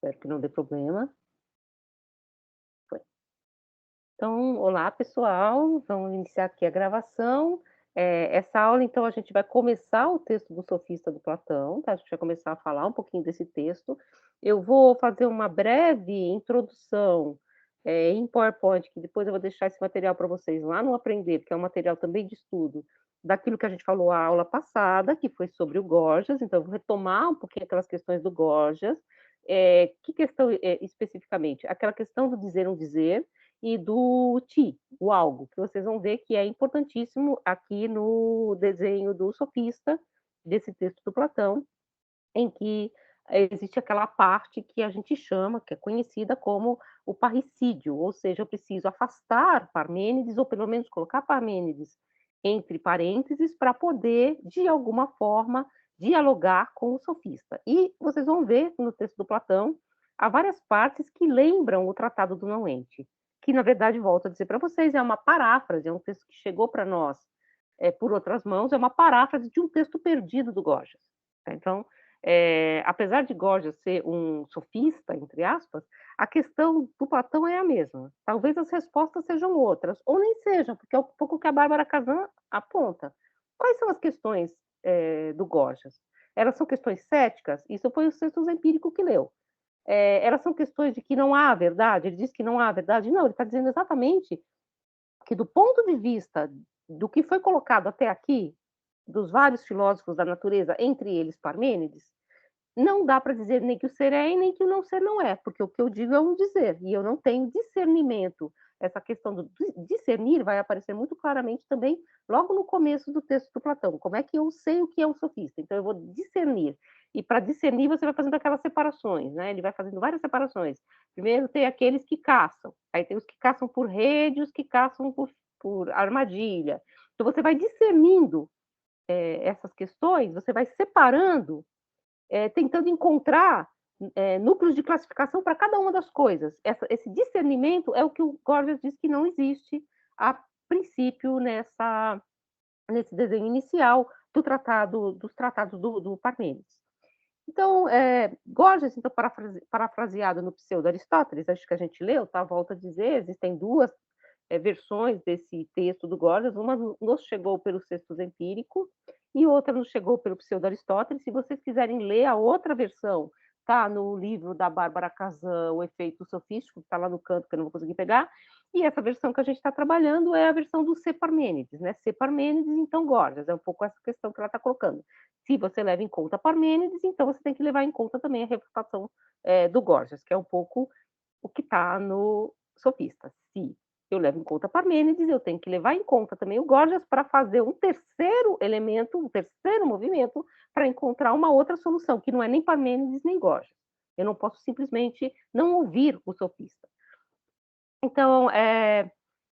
Espero que não dê problema. Foi. Então, olá pessoal, vamos iniciar aqui a gravação. Essa aula, então, a gente vai começar o texto do Sofista do Platão, tá? A gente vai começar a falar um pouquinho desse texto. Eu vou fazer uma breve introdução, em PowerPoint, que depois eu vou deixar esse material para vocês lá no Aprender, que é um material também de estudo, daquilo que a gente falou a aula passada, que foi sobre o Gorgias. Então eu vou retomar um pouquinho aquelas questões do Gorgias. Que questão, especificamente? Aquela questão do dizer um dizer, e do ti, o algo, que vocês vão ver que é importantíssimo aqui no desenho do Sofista, desse texto do Platão, em que existe aquela parte que a gente chama, que é conhecida como o parricídio, ou seja, eu preciso afastar Parmênides, ou pelo menos colocar Parmênides entre parênteses, para poder, de alguma forma, dialogar com o sofista. E vocês vão ver no texto do Platão, há várias partes que lembram o Tratado do Não-Ente, que, na verdade, volto a dizer para vocês, é uma paráfrase, é um texto que chegou para nós por outras mãos, é uma paráfrase de um texto perdido do Gorgias. Então, apesar de Gorgias ser um sofista, entre aspas, a questão do Platão é a mesma. Talvez as respostas sejam outras, ou nem sejam, porque é um pouco que a Bárbara Kazan aponta. Quais são as questões do Gorgias? Elas são questões céticas? Isso foi o Sextus Empírico que leu. Elas são questões de que não há verdade? Ele diz que não há verdade? Não, ele está dizendo exatamente que, do ponto de vista do que foi colocado até aqui, dos vários filósofos da natureza, entre eles Parmênides, não dá para dizer nem que o ser é e nem que o não ser não é, porque o que eu digo é um dizer, e eu não tenho discernimento. Essa questão do discernir vai aparecer muito claramente também logo no começo do texto do Platão. Como é que eu sei o que é um sofista? Então eu vou discernir. E para discernir você vai fazendo aquelas separações, né? Ele vai fazendo várias separações. Primeiro tem aqueles que caçam, aí tem os que caçam por rede, os que caçam por armadilha. Então você vai discernindo essas questões, você vai separando, tentando encontrar núcleos de classificação para cada uma das coisas. Esse discernimento é o que o Gorgias diz que não existe a princípio nesse desenho inicial dos tratados do Parmênides. Então, Gorgias, então, parafraseado no Pseudo-Aristóteles, acho que a gente leu, tá? Volto a dizer, existem duas versões desse texto do Gorgias, uma nos chegou pelo Sextus Empírico e outra nos chegou pelo Pseudo-Aristóteles. Se vocês quiserem ler a outra versão, tá no livro da Bárbara Kazan, O Efeito Sofístico, que está lá no canto, que eu não vou conseguir pegar, e essa versão que a gente está trabalhando é a versão do C. Parmênides, né? C. Parmênides, então Gorgias, é um pouco essa questão que ela está colocando. Se você leva em conta Parmênides, então você tem que levar em conta também a refutação do Gorgias, que é um pouco o que está no Sofista. Se eu levo em conta Parmênides, eu tenho que levar em conta também o Gorgias para fazer um terceiro elemento, um terceiro movimento, para encontrar uma outra solução, que não é nem Parmênides nem Gorgias. Eu não posso simplesmente não ouvir o sofista. Então,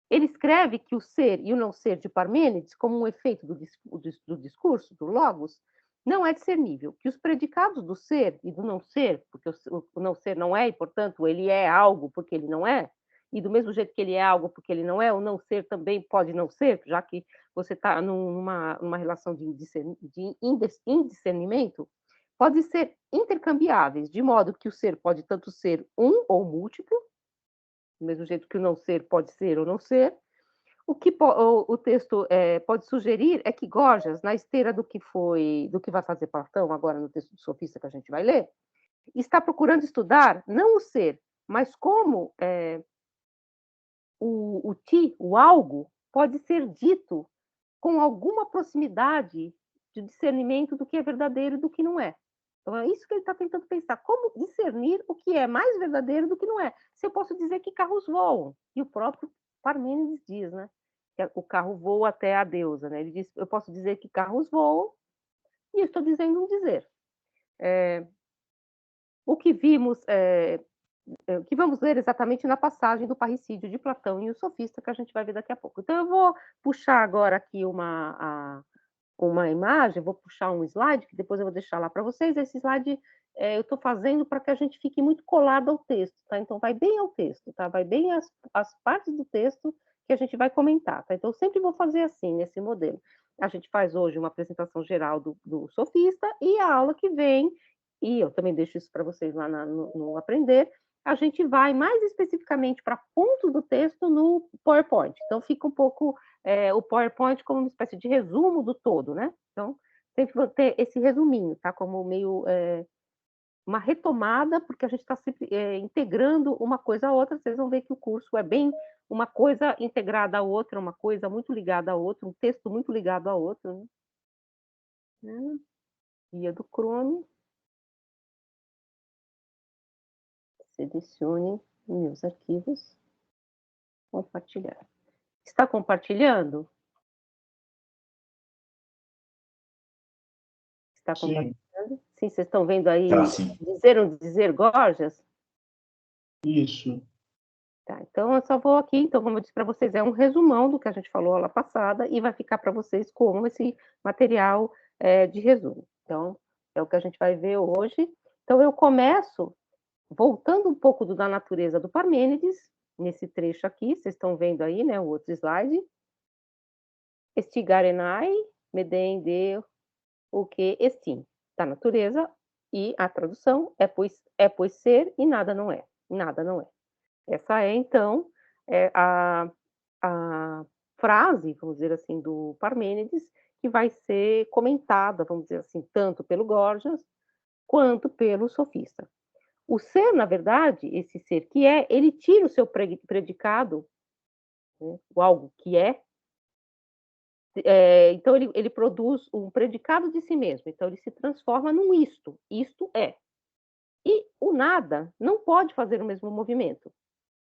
ele escreve que o ser e o não ser de Parmênides, como um efeito do discurso, do logos, não é discernível, que os predicados do ser e do não ser, porque o não ser não é, e, portanto, ele é algo porque ele não é, e do mesmo jeito que ele é algo porque ele não é, o não ser também pode não ser, já que você está numa relação de indiscernimento, podem ser intercambiáveis, de modo que o ser pode tanto ser um ou múltiplo, do mesmo jeito que o não ser pode ser ou não ser. O que o texto pode sugerir é que Gorgias, na esteira do que vai fazer Platão agora no texto do Sofista que a gente vai ler, está procurando estudar não o ser, mas como o ti, o algo, pode ser dito com alguma proximidade de discernimento do que é verdadeiro e do que não é. Então, é isso que ele está tentando pensar. Como discernir o que é mais verdadeiro do que não é? Se eu posso dizer que carros voam, e o próprio Parmênides diz, né? Que o carro voa até a deusa, né? Ele diz, eu posso dizer que carros voam, e eu estou dizendo um dizer. O que vimos, o que vamos ler exatamente na passagem do parricídio de Platão e o Sofista, que a gente vai ver daqui a pouco. Então, eu vou puxar agora aqui uma imagem, vou puxar um slide, que depois eu vou deixar lá para vocês. Esse slide eu estou fazendo para que a gente fique muito colado ao texto, tá? Então, vai bem ao texto, tá? Vai bem as partes do texto que a gente vai comentar, tá? Então, eu sempre vou fazer assim, nesse modelo. A gente faz hoje uma apresentação geral do sofista, e a aula que vem e eu também deixo isso para vocês lá no Aprender, a gente vai mais especificamente para pontos do texto no PowerPoint. Então fica um pouco, o PowerPoint como uma espécie de resumo do todo, né. Então, sempre vou ter esse resuminho, tá, como meio, uma retomada, porque a gente está sempre, integrando uma coisa a outra, vocês vão ver que o curso é bem uma coisa integrada à outra, uma coisa muito ligada à outra, um texto muito ligado a outro, né. Guia do Chrome, selecione meus arquivos, compartilhar. Está compartilhando? Está Sim, compartilhando? Sim, vocês estão vendo aí tá sim. dizer ou dizer Gorgias? Isso. Tá, então eu só vou aqui, então, como eu disse para vocês, é um resumão do que a gente falou aula passada e vai ficar para vocês como esse material, de resumo. Então, é o que a gente vai ver hoje. Então eu começo voltando um pouco da natureza do Parmênides, nesse trecho aqui, vocês estão vendo aí, né, o outro slide. Estigarenai, medem de o que estim, da natureza, e a tradução é pois ser e nada não é, nada não é. Essa é então, a frase, vamos dizer assim, do Parmênides, que vai ser comentada, vamos dizer assim, tanto pelo Gorgias, quanto pelo sofista. O ser, na verdade, esse ser que é, ele tira o seu predicado, né, o algo que é, então ele produz um predicado de si mesmo, então ele se transforma num isto é. E o nada não pode fazer o mesmo movimento.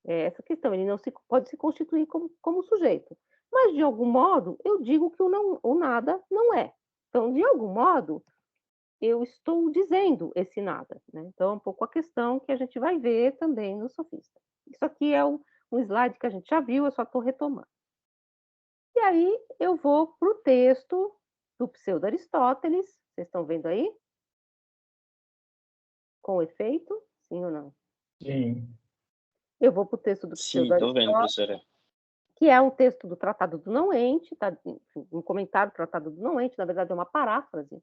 É essa questão, ele não pode se constituir como sujeito. Mas, de algum modo, eu digo que o nada não é. Então, de algum modo, eu estou dizendo esse nada, né? Então, é um pouco a questão que a gente vai ver também no sofista. Isso aqui é um slide que a gente já viu, eu só estou retomando. E aí, eu vou para o texto do Pseudo-Aristóteles, vocês estão vendo aí? Com efeito? Sim ou não? Sim. Eu vou para o texto do Sim, tô vendo, Pseudo-Aristóteles, professora. que é um texto do Tratado do Não-Ente, tá, enfim, um comentário do Tratado do Não-Ente, na verdade é uma paráfrase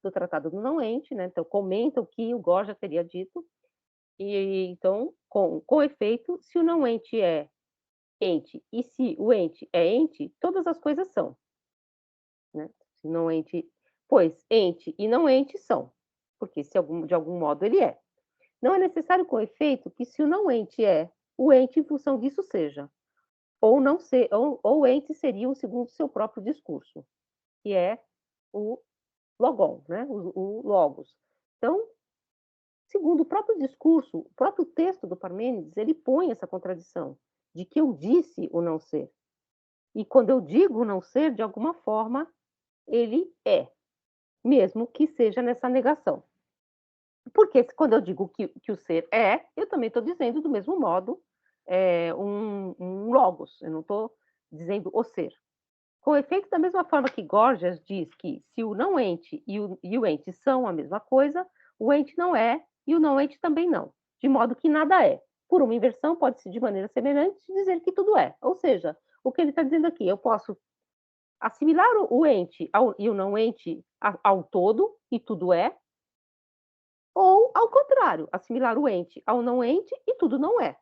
do Tratado do Não-Ente, né, então comenta o que o Gorgias teria dito, e então, com efeito, se o não-ente é ente, e se o ente é ente, todas as coisas são, né, se não-ente, pois ente e não-ente são, porque se de algum modo ele é. Não é necessário, com efeito, que se o não-ente é, o ente em função disso seja. Ou não ser, ou entes seriam segundo seu próprio discurso, que é o logon, né? O logos. Então, segundo o próprio discurso, o próprio texto do Parmênides, ele põe essa contradição de que eu disse o não ser. E quando eu digo o não ser, de alguma forma, ele é, mesmo que seja nessa negação. Porque quando eu digo que o ser é, eu também estou dizendo do mesmo modo um logos, eu não estou dizendo o ser. Com efeito, da mesma forma que Gorgias diz que se o não-ente e o ente são a mesma coisa, o ente não é e o não-ente também não, de modo que nada é. Por uma inversão, pode-se, de maneira semelhante, dizer que tudo é. Ou seja, o que ele está dizendo aqui, eu posso assimilar o ente e o não-ente ao todo, e tudo é, ou, ao contrário, assimilar o ente ao não-ente e tudo não é.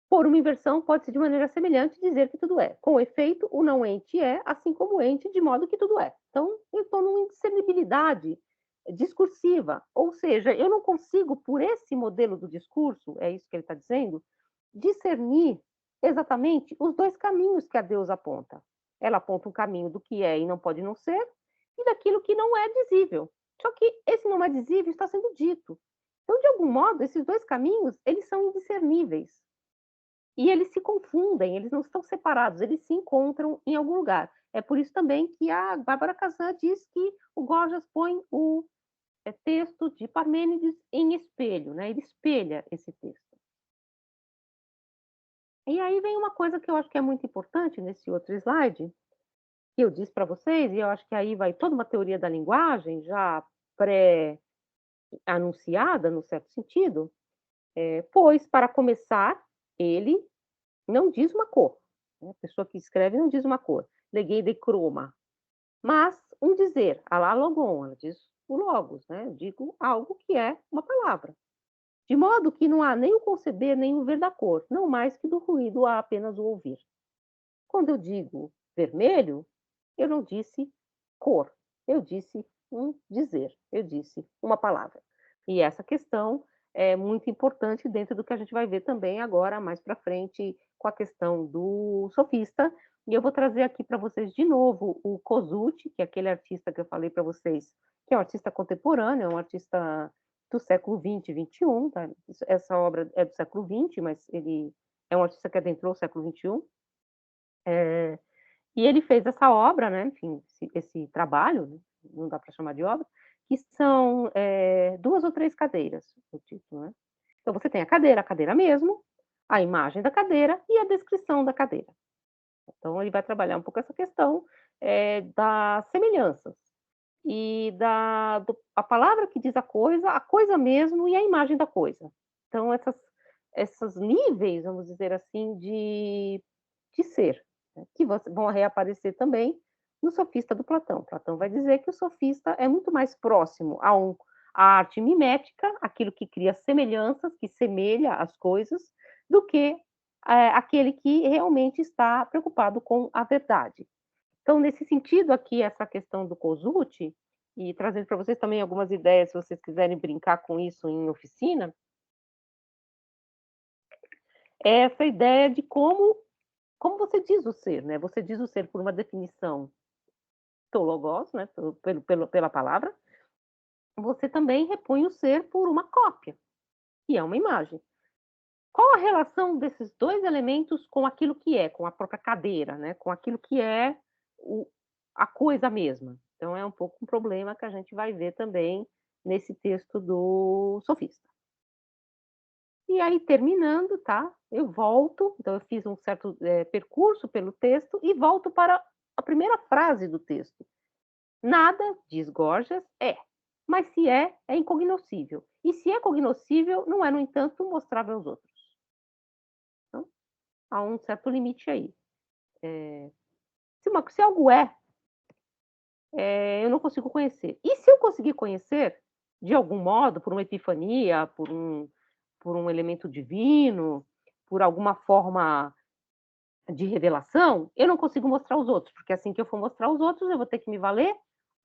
Por uma inversão, pode-se de maneira semelhante dizer que tudo é. Com efeito, o não-ente é, assim como o ente, de modo que tudo é. Então, eu estou numa indiscernibilidade discursiva, ou seja, eu não consigo, por esse modelo do discurso, é isso que ele está dizendo, discernir exatamente os dois caminhos que a Deus aponta. Ela aponta um caminho do que é e não pode não ser, e daquilo que não é dizível. Só que esse não é dizível está sendo dito. Então, de algum modo, esses dois caminhos, eles são indiscerníveis. E eles se confundem, eles não estão separados, eles se encontram em algum lugar. É por isso também que a Bárbara Kazan diz que o Gorgias põe o texto de Parmênides em espelho, né? Ele espelha esse texto. E aí vem uma coisa que eu acho que é muito importante nesse outro slide, que eu disse para vocês, e eu acho que aí vai toda uma teoria da linguagem já pré-anunciada, no certo sentido, pois, para começar, ele não diz uma cor. A pessoa que escreve não diz uma cor. Legei de croma. Mas um dizer, a lá logon, ela diz o logos, né, eu digo algo que é uma palavra. De modo que não há nem o conceber, nem o ver da cor, não mais que do ruído há apenas o ouvir. Quando eu digo vermelho, eu não disse cor, eu disse um dizer, eu disse uma palavra. E essa questão é muito importante dentro do que a gente vai ver também agora mais para frente com a questão do sofista. E eu vou trazer aqui para vocês de novo o Kosuth, que é aquele artista que eu falei para vocês, que é um artista contemporâneo, é um artista do século 20 e 21, tá? Essa obra é do século 20, mas ele é um artista que adentrou o século 21. E ele fez essa obra, né, enfim, esse trabalho, né, não dá para chamar de obra, que são 2 ou 3 cadeiras, o título, né. Então você tem a cadeira mesmo, a imagem da cadeira e a descrição da cadeira. Então ele vai trabalhar um pouco essa questão, das semelhanças e da do a palavra que diz a coisa mesmo e a imagem da coisa. Então essas níveis, vamos dizer assim, de ser, né, que vão reaparecer também no Sofista do Platão. Platão vai dizer que o sofista é muito mais próximo à arte mimética, aquilo que cria semelhanças, que semelha as coisas, do que, aquele que realmente está preocupado com a verdade. Então, nesse sentido aqui, essa questão do Kosuth, e trazendo para vocês também algumas ideias, se vocês quiserem brincar com isso em oficina, é essa ideia de como você diz o ser, né, você diz o ser por uma definição do logos, né, pela palavra, você também repõe o ser por uma cópia, que é uma imagem. Qual a relação desses 2 elementos com aquilo que é, com a própria cadeira, né, com aquilo que é o a coisa mesma? Então é um pouco um problema que a gente vai ver também nesse texto do Sofista. E aí terminando, tá, eu volto, então eu fiz um certo, percurso pelo texto e volto para a primeira frase do texto. Nada, diz Gorgias, é, mas se é, é incognoscível. E se é cognoscível, não é, no entanto, mostrável aos outros. Então, há um certo limite aí. Se algo eu não consigo conhecer. E se eu conseguir conhecer, de algum modo, por uma epifania, por um elemento divino, por alguma forma de revelação, eu não consigo mostrar aos outros, porque assim que eu for mostrar aos outros, eu vou ter que me valer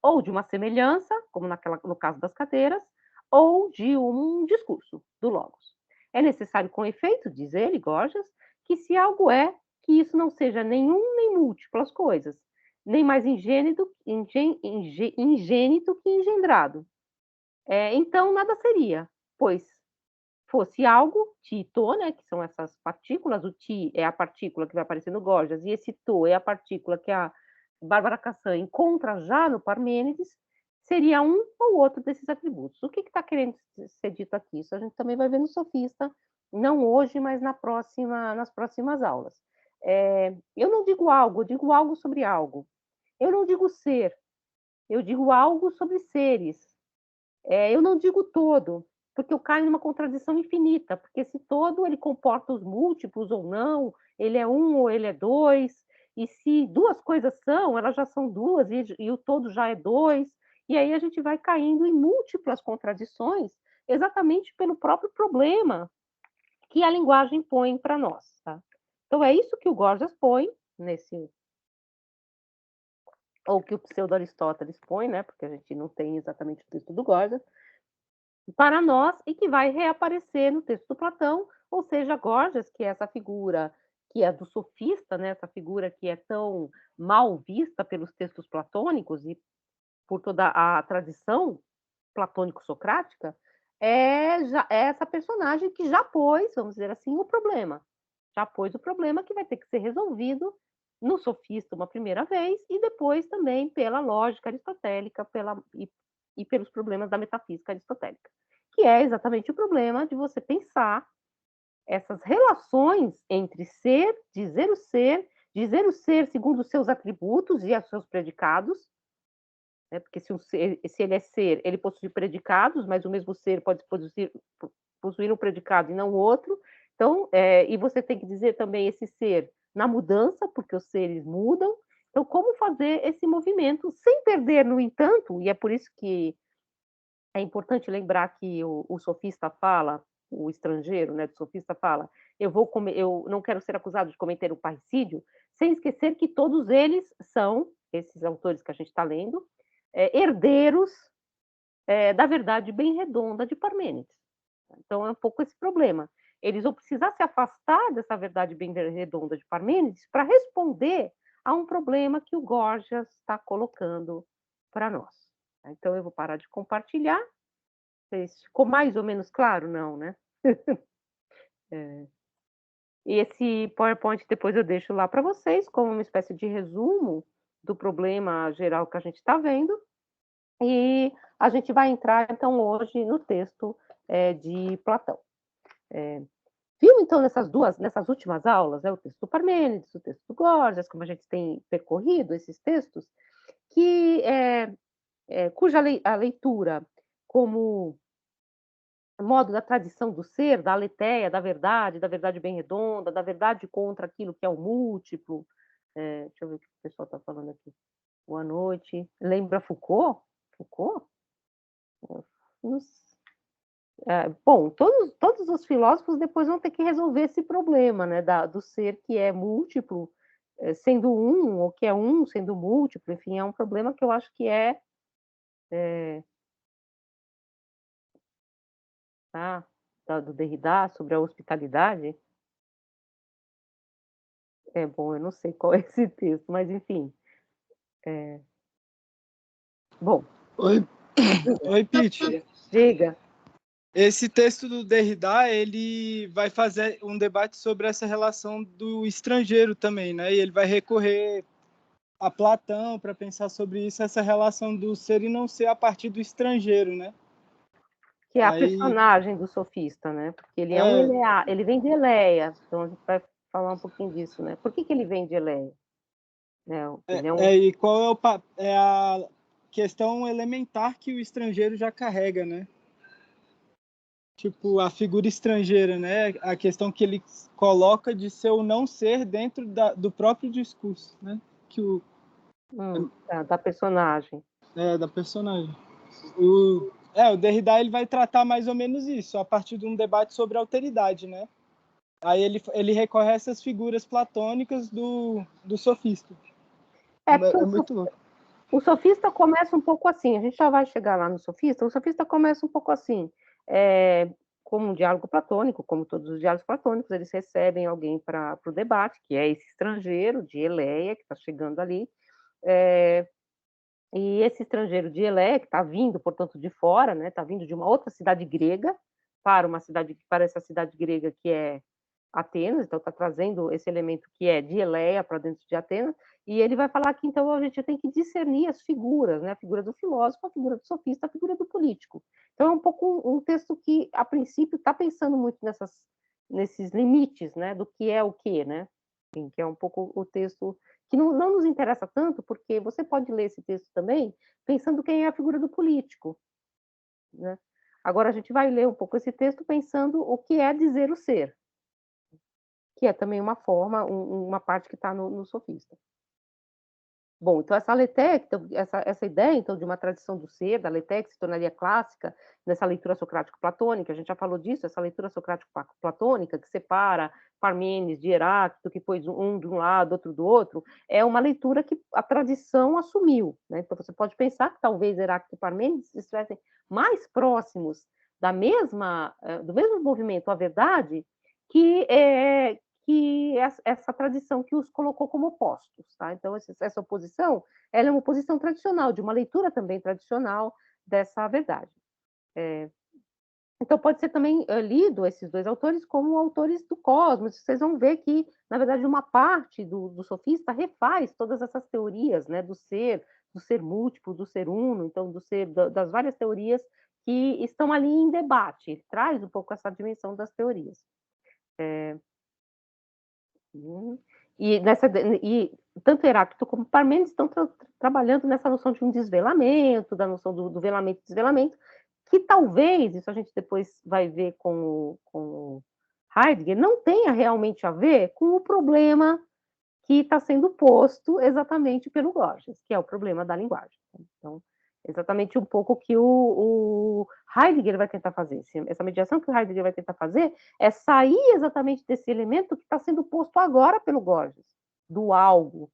ou de uma semelhança, como no caso das cadeiras, ou de um discurso, do logos. É necessário, com efeito, diz ele, Gorgias, que se algo é, que isso não seja nenhum nem múltiplas coisas, nem mais ingênito que engendrado. Então nada seria, pois fosse algo, ti e to, né, que são essas partículas, o ti é a partícula que vai aparecer no Gorgias e esse to é a partícula que a Bárbara Cassã encontra já no Parmênides, seria um ou outro desses atributos. O que está querendo ser dito aqui? Isso a gente também vai ver no Sofista, não hoje, mas nas próximas aulas. Eu não digo algo, eu digo algo sobre algo. Eu não digo ser, eu digo algo sobre seres. Eu não digo todo, porque eu caio numa contradição infinita, porque esse todo ele comporta os múltiplos ou não, ele é um ou ele é dois, e se duas coisas são, elas já são duas e o todo já é dois, e aí a gente vai caindo em múltiplas contradições, exatamente pelo próprio problema que a linguagem põe para nós. Tá? Então é isso que o Gorgias põe nesse, ou que o pseudo-Aristóteles põe, né? Porque a gente não tem exatamente o texto do Gorgias, para nós e que vai reaparecer no texto do Platão, ou seja, Gorgias, que é essa figura que é do sofista, né, essa figura que é tão mal vista pelos textos platônicos e por toda a tradição platônico-socrática, é essa personagem que já pôs, vamos dizer assim, o problema. Já pôs o problema que vai ter que ser resolvido no sofista uma primeira vez e depois também pela lógica aristotélica e pelos problemas da metafísica aristotélica, que é exatamente o problema de você pensar essas relações entre ser, dizer o ser segundo os seus atributos e os seus predicados, né? Porque se ele é ser, ele possui predicados, mas o mesmo ser pode possuir um predicado e não o outro. Então, e você tem que dizer também esse ser na mudança, porque os seres mudam. Então, como fazer esse movimento sem perder, no entanto, e é por isso que é importante lembrar que o sofista fala, o estrangeiro, né, do sofista fala: eu não quero ser acusado de cometer um parricídio", sem esquecer que todos eles são, esses autores que a gente está lendo, herdeiros, da verdade bem redonda de Parmênides. Então é um pouco esse problema. Eles vão precisar se afastar dessa verdade bem redonda de Parmênides para responder a um problema que o Gorgias está colocando para nós. Então eu vou parar de compartilhar. Ficou mais ou menos claro? Não, né? E esse PowerPoint depois eu deixo lá para vocês, como uma espécie de resumo do problema geral que a gente está vendo. E a gente vai entrar, então, hoje no texto de Platão. Viu, então, nessas últimas aulas, o texto do Parmênides, o texto do Gorgias, como a gente tem percorrido esses textos, que cuja a leitura como modo da tradição do ser, da aletheia, da verdade bem redonda, da verdade contra aquilo que é o múltiplo. Deixa eu ver o que o pessoal está falando aqui. Boa noite. Lembra Foucault? Foucault? Bom, todos os filósofos depois vão ter que resolver esse problema, né, do ser que é múltiplo, sendo um, ou que é um sendo múltiplo, enfim, é um problema que eu acho que do Derrida, sobre a hospitalidade. Bom, eu não sei qual é esse texto, mas enfim. Bom, Oi, oi, Pete. diga. Esse texto do Derrida, ele vai fazer um debate sobre essa relação do estrangeiro também, né? E ele vai recorrer a Platão para pensar sobre isso, essa relação do ser e não ser a partir do estrangeiro, né? Que é a personagem do sofista, né? Porque ele ele vem de Eleia, então a gente vai falar um pouquinho disso, né? Por que ele vem de Eleia? E qual é a questão elementar que o estrangeiro já carrega, né? Tipo, a figura estrangeira, né? A questão que ele coloca de ser ou não ser dentro do próprio discurso, né? Da personagem. Da personagem. O Derrida ele vai tratar mais ou menos isso, a partir de um debate sobre alteridade, né? Aí ele recorre a essas figuras platônicas do sofista. É muito louco. O sofista começa um pouco assim, a gente já vai chegar lá no sofista, o sofista começa um pouco assim, como um diálogo platônico, como todos os diálogos platônicos, eles recebem alguém para o debate, que é esse estrangeiro de Eleia, que está chegando ali, e esse estrangeiro de Eleia, que está vindo, portanto, de fora, né, está vindo de uma outra cidade grega para essa cidade grega que é Atenas, então está trazendo esse elemento que é de Eleia para dentro de Atenas, e ele vai falar que então a gente tem que discernir as figuras, né? A figura do filósofo, a figura do sofista, a figura do político. Então é um pouco um texto que, a princípio, está pensando muito nesses limites, né? Do que é o quê, né? Enfim, que é um pouco o texto que não nos interessa tanto, porque você pode ler esse texto também pensando quem é a figura do político, né? Agora a gente vai ler um pouco esse texto pensando o que é dizer o ser, que é também uma forma, uma parte que está no sofista. Bom, então essa aletheia, essa ideia então de uma tradição do ser, da aletheia que se tornaria clássica nessa leitura socrático-platônica, a gente já falou disso, essa leitura socrático-platônica que separa Parmênides de Heráclito, que pôs um de um lado, outro do outro, é uma leitura que a tradição assumiu, né? Então você pode pensar que talvez Heráclito e Parmênides estivessem mais próximos do mesmo movimento à verdade que essa tradição que os colocou como opostos, tá? Então essa oposição, ela é uma oposição tradicional, de uma leitura também tradicional dessa verdade. Então pode ser também lido esses dois autores como autores do cosmos. Vocês vão ver que, na verdade, uma parte do sofista refaz todas essas teorias, né, do ser múltiplo, do ser uno, então das várias teorias que estão ali em debate. Ele traz um pouco essa dimensão das teorias. E tanto Heráclito como Parmênides estão trabalhando nessa noção de um desvelamento, da noção do velamento e desvelamento, que talvez, isso a gente depois vai ver com o Heidegger, não tenha realmente a ver com o problema que está sendo posto exatamente pelo Gorgias, que é o problema da linguagem. Então, exatamente um pouco que o Heidegger vai tentar fazer. Essa mediação que o Heidegger vai tentar fazer é sair exatamente desse elemento que está sendo posto agora pelo Gorgias, do algo.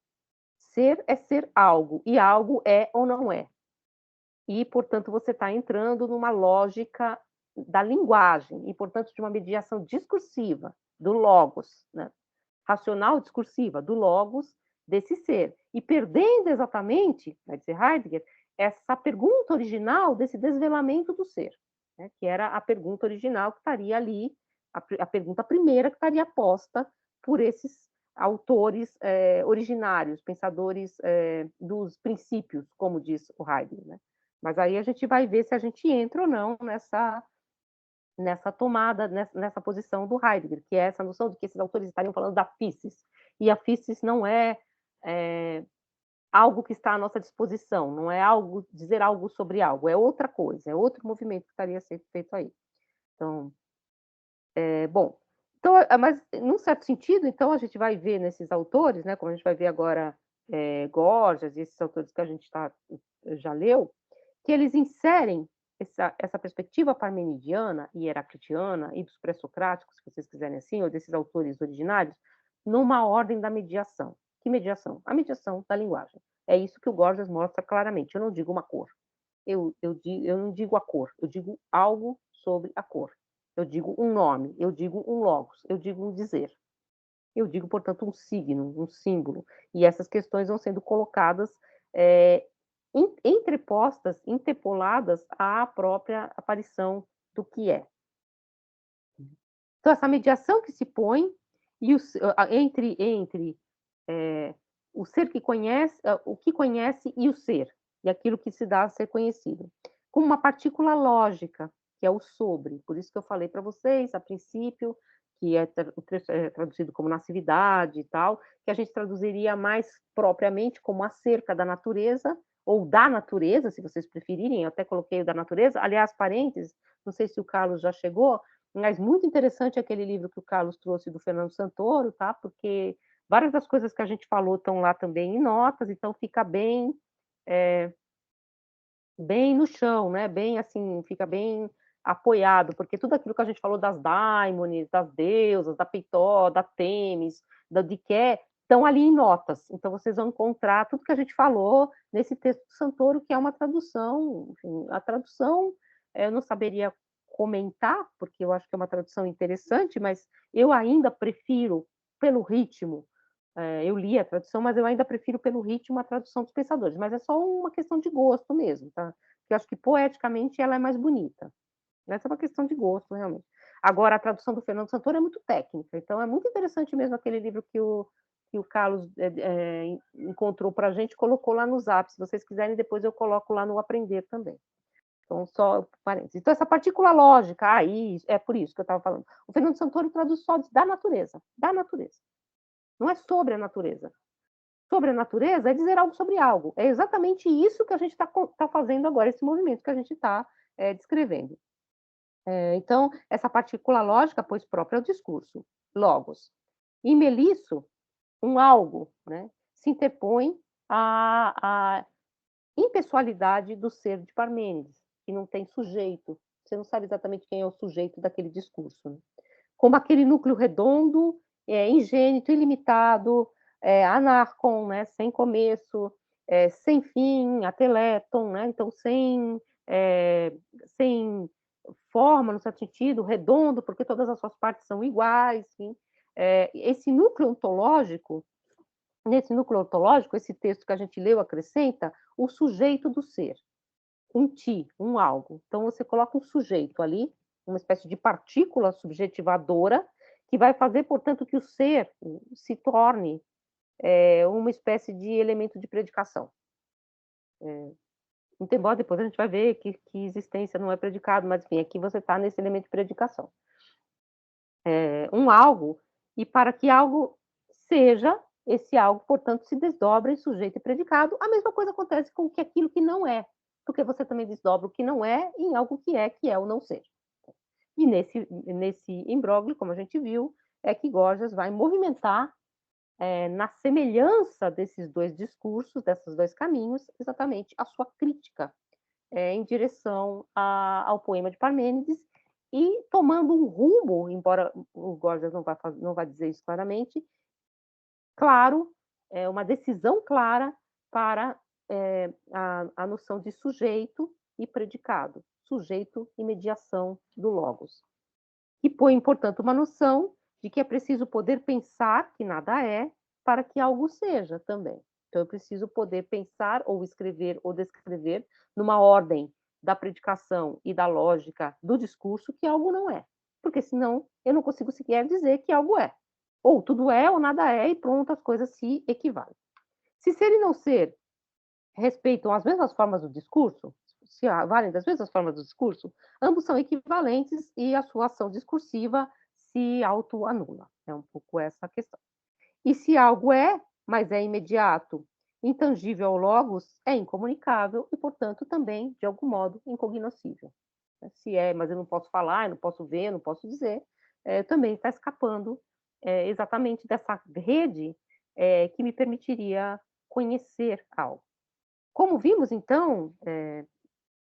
Ser é ser algo, e algo é ou não é. E, portanto, você está entrando numa lógica da linguagem, e, portanto, de uma mediação discursiva, do logos, né? Racional discursiva, do logos, desse ser. E perdendo exatamente, vai dizer Heidegger, essa pergunta original desse desvelamento do ser, né? Que era a pergunta original que estaria ali, a pergunta primeira que estaria posta por esses autores originários, pensadores dos princípios, como diz o Heidegger, né? Mas aí a gente vai ver se a gente entra ou não nessa tomada, nessa posição do Heidegger, que é essa noção de que esses autores estariam falando da physis, e a physis não é algo que está à nossa disposição, não é algo, dizer algo sobre algo, é outra coisa, é outro movimento que estaria sendo feito aí. Então, bom, então, mas num certo sentido, então a gente vai ver nesses autores, né, como a gente vai ver agora Gorgias e esses autores que a gente já leu, que eles inserem essa perspectiva parmenidiana e heraclitiana e dos pré-socráticos, se vocês quiserem assim, ou desses autores originários, numa ordem da mediação. Que mediação? A mediação da linguagem. É isso que o Gorgias mostra claramente. Eu não digo uma cor. Eu não digo a cor. Eu digo algo sobre a cor. Eu digo um nome. Eu digo um logos. Eu digo um dizer. Eu digo, portanto, um signo, um símbolo. E essas questões vão sendo colocadas entrepostas, interpoladas à própria aparição do que é. Então, essa mediação que se põe entre o ser que conhece, o que conhece e o ser, e aquilo que se dá a ser conhecido, como uma partícula lógica, que é o sobre. Por isso que eu falei para vocês, a princípio, que é traduzido como nassividade e tal, que a gente traduziria mais propriamente como acerca da natureza, ou da natureza, se vocês preferirem, eu até coloquei o da natureza. Aliás, parênteses, não sei se o Carlos já chegou, mas muito interessante aquele livro que o Carlos trouxe do Fernando Santoro, tá? Porque várias das coisas que a gente falou estão lá também em notas, então fica bem bem no chão, né? Bem assim, fica bem apoiado, porque tudo aquilo que a gente falou das daimones, das deusas, da Peitó, da Temis, da Diké, estão ali em notas. Então vocês vão encontrar tudo que a gente falou nesse texto do Santoro, que é uma tradução. Enfim, a tradução eu não saberia comentar, porque eu acho que é uma tradução interessante, mas eu ainda prefiro, pelo ritmo, eu li a tradução, mas eu ainda prefiro pelo ritmo a tradução dos pensadores, mas é só uma questão de gosto mesmo, tá? Porque eu acho que poeticamente ela é mais bonita. Essa é uma questão de gosto, realmente. Agora, a tradução do Fernando Santoro é muito técnica, então é muito interessante mesmo aquele livro que o Carlos encontrou para a gente, colocou lá no Zap. Se vocês quiserem, depois eu coloco lá no Aprender também. Então, só parênteses. Então, essa partícula lógica, é por isso que eu estava falando. O Fernando Santoro traduz só da natureza, da natureza. Não é sobre a natureza. Sobre a natureza é dizer algo sobre algo. É exatamente isso que a gente está fazendo agora, esse movimento que a gente está descrevendo. Então, essa partícula lógica, pois própria ao discurso, logos. E Melisso, um algo, né, se interpõe à impessoalidade do ser de Parmênides, que não tem sujeito. Você não sabe exatamente quem é o sujeito daquele discurso. Né? Como aquele núcleo redondo, ingênito, ilimitado, anarcon, né, sem começo, sem fim, ateleton, né, então sem forma, no certo sentido, redondo, porque todas as suas partes são iguais. Enfim. Esse núcleo ontológico, nesse núcleo ontológico, esse texto que a gente leu acrescenta o sujeito do ser, um ti, um algo. Então, você coloca um sujeito ali, uma espécie de partícula subjetivadora, que vai fazer, portanto, que o ser se torne uma espécie de elemento de predicação. Embora depois a gente vai ver que existência não é predicado, mas, enfim, aqui você está nesse elemento de predicação. Um algo, e para que algo seja, esse algo, portanto, se desdobra em sujeito e predicado. A mesma coisa acontece com aquilo que não é, porque você também desdobra o que não é em algo que é ou não ser. E nesse imbróglio, como a gente viu, é que Gorgias vai movimentar na semelhança desses dois discursos, desses dois caminhos, exatamente a sua crítica em direção ao poema de Parmênides, e tomando um rumo, embora o Gorgias não vai dizer isso claramente, claro, uma decisão clara para a noção de sujeito e predicado, sujeito e mediação do logos. E põe, portanto, uma noção de que é preciso poder pensar que nada é para que algo seja também. Então, eu preciso poder pensar ou escrever ou descrever numa ordem da predicação e da lógica do discurso que algo não é. Porque senão eu não consigo sequer dizer que algo é. Ou tudo é ou nada é e pronto, as coisas se equivalem. Se ser e não ser respeitam as mesmas formas do discurso, se valem das mesmas formas do discurso, ambos são equivalentes e a sua ação discursiva se autoanula. É um pouco essa a questão. E se algo é, mas é imediato, intangível ao logos, é incomunicável e, portanto, também, de algum modo, incognoscível. Se é, mas eu não posso falar, eu não posso ver, eu não posso dizer, também está escapando exatamente dessa rede que me permitiria conhecer algo. Como vimos, então,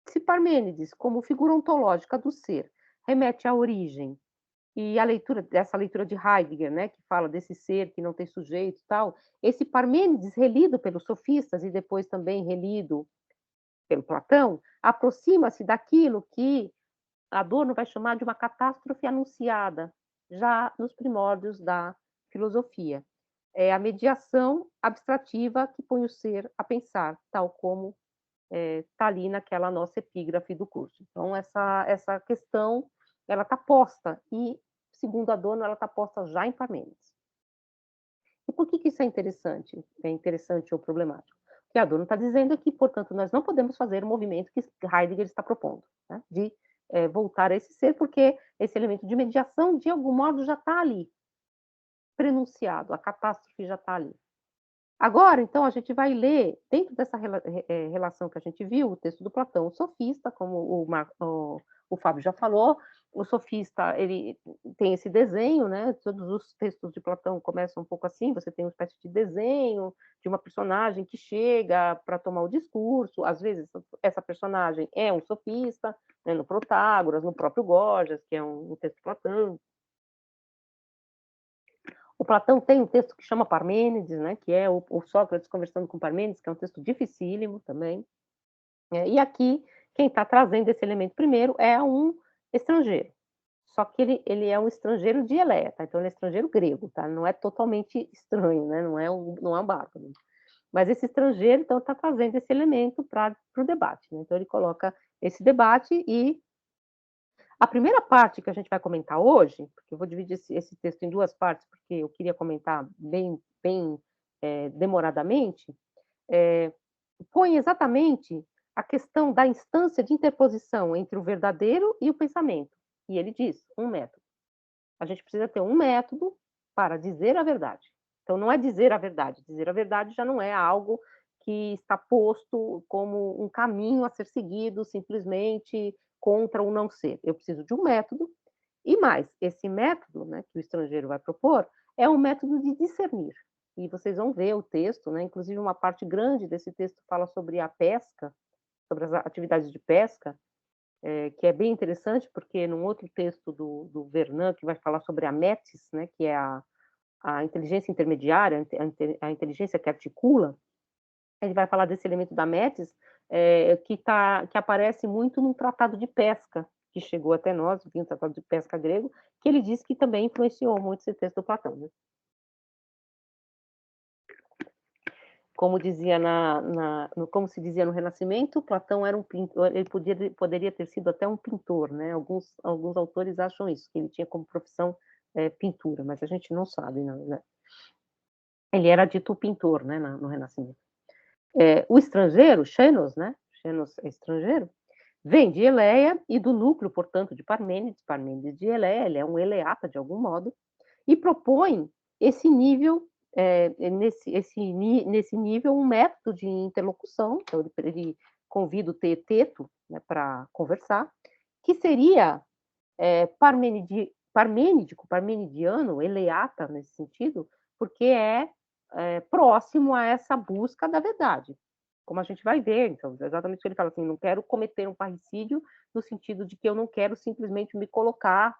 se Parmênides, como figura ontológica do ser, remete à origem, e a leitura dessa leitura de Heidegger, né, que fala desse ser que não tem sujeito e tal, esse Parmênides, relido pelos sofistas e depois também relido pelo Platão, aproxima-se daquilo que Adorno vai chamar de uma catástrofe anunciada, já nos primórdios da filosofia. É a mediação abstrativa que põe o ser a pensar, tal como está ali naquela nossa epígrafe do curso. Então, essa questão ela está posta, e, segundo Adorno, ela está posta já em Parmênides. E por que isso é interessante? É interessante ou problemático? Porque Adorno está dizendo que, portanto, nós não podemos fazer o movimento que Heidegger está propondo, né? De voltar a esse ser, porque esse elemento de mediação, de algum modo, já está ali, prenunciado, a catástrofe já está ali. Agora, então, a gente vai ler, dentro dessa relação que a gente viu, o texto do Platão, o sofista, como o Fábio já falou, o sofista, ele tem esse desenho, né? Todos os textos de Platão começam um pouco assim, você tem uma espécie de desenho de uma personagem que chega para tomar o discurso, às vezes essa personagem é um sofista, né? No Protágoras, no próprio Gorgias, que é um texto de Platão. O Platão tem um texto que chama Parmênides, né, que é o Sócrates conversando com Parmênides, que é um texto dificílimo também. E aqui, quem está trazendo esse elemento primeiro é um estrangeiro. Só que ele é um estrangeiro de Eleia, tá? Então ele é estrangeiro grego, tá? Não é totalmente estranho, né? Não é um bárbaro. Mas esse estrangeiro, então, está trazendo esse elemento para o debate, né? Então ele coloca esse debate e a primeira parte que a gente vai comentar hoje, porque eu vou dividir esse texto em duas partes, porque eu queria comentar bem demoradamente, põe exatamente a questão da instância de interposição entre o verdadeiro e o pensamento. E ele diz, um método. A gente precisa ter um método para dizer a verdade. Então, não é dizer a verdade. Dizer a verdade já não é algo que está posto como um caminho a ser seguido simplesmente contra o não ser. Eu preciso de um método, e mais, esse método, né, que o estrangeiro vai propor é um método de discernir. E vocês vão ver o texto, né, inclusive uma parte grande desse texto fala sobre a pesca, sobre as atividades de pesca, que é bem interessante, porque num outro texto do Vernon, que vai falar sobre a METIS, né, que é a inteligência intermediária, a inteligência que articula, ele vai falar desse elemento da METIS, que aparece muito num tratado de pesca, que chegou até nós, um tratado de pesca grego, que ele diz que também influenciou muito esse texto do Platão. Né? Como dizia como se dizia no Renascimento, Platão era um pintor, ele poderia ter sido até um pintor, né? Alguns autores acham isso, que ele tinha como profissão pintura, mas a gente não sabe, né? Ele era dito pintor, né, no Renascimento. O estrangeiro, Xenos, né? Xenos é estrangeiro, vem de Eleia e do núcleo, portanto, de Parmênides de Eleia, ele é um eleata de algum modo, e propõe esse nível, nesse nível, um método de interlocução, então ele convida o teeteto, né, para conversar, que seria parmenidiano, eleata nesse sentido, porque é próximo a essa busca da verdade, como a gente vai ver. Então, exatamente o que ele fala assim: não quero cometer um parricídio, no sentido de que eu não quero simplesmente me colocar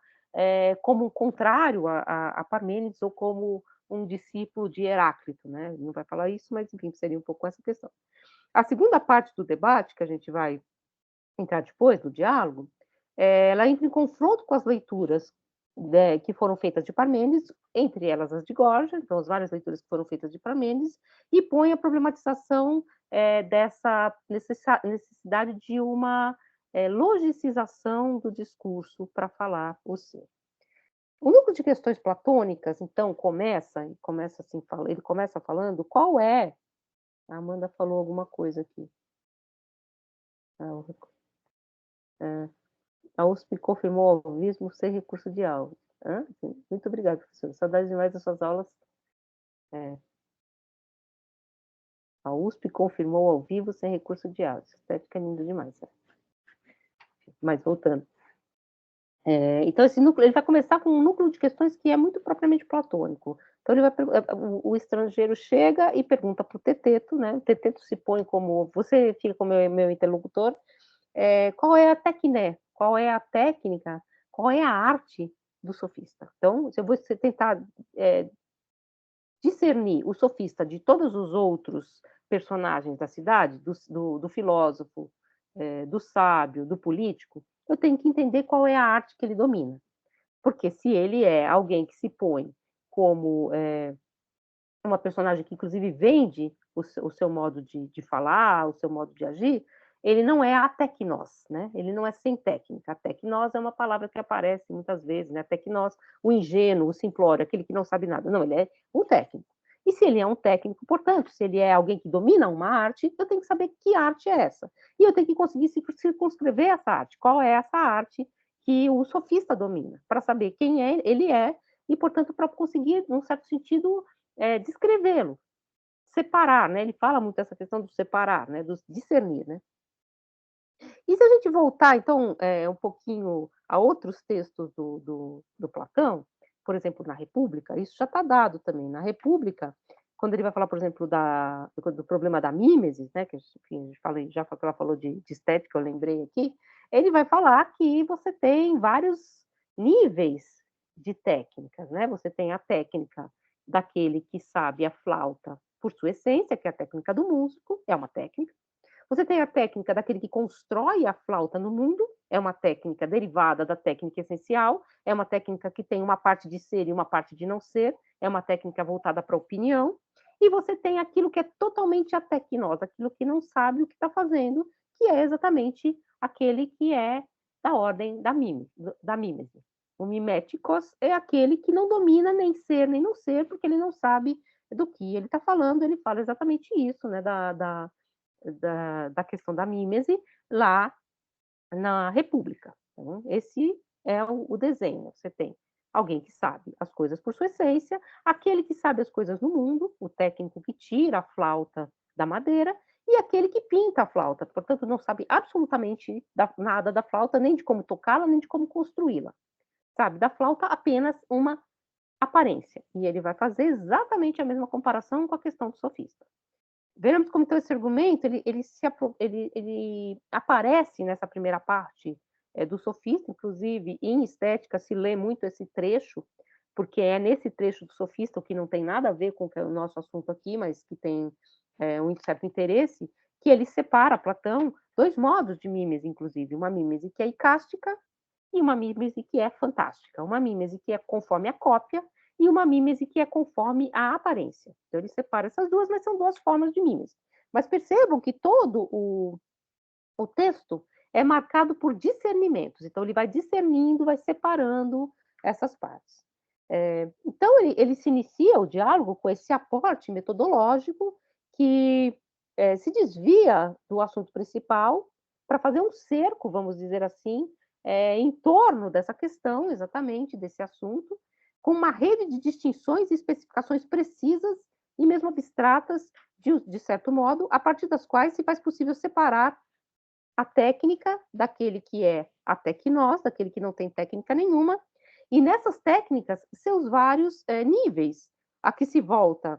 como um contrário a Parmênides ou como um discípulo de Heráclito, né? Ele não vai falar isso, mas enfim, seria um pouco essa questão. A segunda parte do debate, que a gente vai entrar depois, do diálogo, ela entra em confronto com as leituras que foram feitas de Parmênides, entre elas as de Gorgias, então as várias leituras que foram feitas de Parmênides, e põe a problematização dessa necessidade de uma logicização do discurso para falar o ser. O núcleo de questões platônicas, então, ele começa falando qual é. A Amanda falou alguma coisa aqui. A USP confirmou o alvismo sem recurso de aula. Muito obrigada, professora. Saudades demais das suas aulas. A USP confirmou ao vivo sem recurso de aula. Estética é lindo demais. Mas voltando. Então, esse núcleo, ele vai começar com um núcleo de questões que é muito propriamente platônico. Então, o estrangeiro chega e pergunta para o Teteto, né? O Teteto se põe como, você fica como meu interlocutor, qual é a técnica, qual é a técnica, qual é a arte do sofista. Então, se eu vou tentar discernir o sofista de todos os outros personagens da cidade, do filósofo, do sábio, do político, eu tenho que entender qual é a arte que ele domina. Porque se ele é alguém que se põe como uma personagem que, inclusive, vende o seu modo de falar, o seu modo de agir, ele não é a tecnós, né? Ele não é sem técnica. A tecnós é uma palavra que aparece muitas vezes, né? A tecnós, o ingênuo, o simplório, aquele que não sabe nada. Não, ele é um técnico. E se ele é um técnico, portanto, se ele é alguém que domina uma arte, eu tenho que saber que arte é essa. E eu tenho que conseguir circunscrever essa arte. Qual é essa arte que o sofista domina? Para saber quem ele é e, portanto, para conseguir, num certo sentido, descrevê-lo, separar, né? Ele fala muito dessa questão do separar, né? Do discernir, né? E se a gente voltar, então, um pouquinho a outros textos do Platão, por exemplo, na República, isso já está dado também. Na República, quando ele vai falar, por exemplo, do problema da mímesis, né, que enfim, já que ela falou de estética, eu lembrei aqui, ele vai falar que você tem vários níveis de técnicas, né? Você tem a técnica daquele que sabe a flauta por sua essência, que é a técnica do músico, é uma técnica. Você tem a técnica daquele que constrói a flauta no mundo, é uma técnica derivada da técnica essencial, é uma técnica que tem uma parte de ser e uma parte de não ser, é uma técnica voltada para a opinião, e você tem aquilo que é totalmente atecnosa, aquilo que não sabe o que está fazendo, que é exatamente aquele que é da ordem da mímese. O miméticos é aquele que não domina nem ser nem não ser, porque ele não sabe do que ele está falando, ele fala exatamente isso, né, da questão da mímese lá na República. Então, esse é o desenho. Você tem alguém que sabe as coisas por sua essência, aquele que sabe as coisas no mundo, o técnico que tira a flauta da madeira, e aquele que pinta a flauta, portanto, não sabe absolutamente nada da flauta, nem de como tocá-la, nem de como construí-la. Sabe da flauta apenas uma aparência. E ele vai fazer exatamente a mesma comparação com a questão do sofista. Vemos como então esse argumento ele aparece nessa primeira parte do Sofista, inclusive em Estética se lê muito esse trecho, porque é nesse trecho do Sofista, o que não tem nada a ver com o nosso assunto aqui, mas que tem um certo interesse, que ele separa, Platão, dois modos de mímese, inclusive, uma mímese que é icástica e uma mímese que é fantástica, uma mímese que é conforme a cópia e uma mímese que é conforme a aparência. Então, ele separa essas duas, mas são duas formas de mímese. Mas percebam que todo o texto é marcado por discernimentos. Então, ele vai discernindo, vai separando essas partes. Então, ele se inicia o diálogo com esse aporte metodológico que se desvia do assunto principal para fazer um cerco, vamos dizer assim, em torno dessa questão, exatamente, desse assunto, com uma rede de distinções e especificações precisas e mesmo abstratas, de certo modo, a partir das quais se faz possível separar a técnica daquele que é a tecnós, daquele que não tem técnica nenhuma, e nessas técnicas, seus vários níveis, a que se volta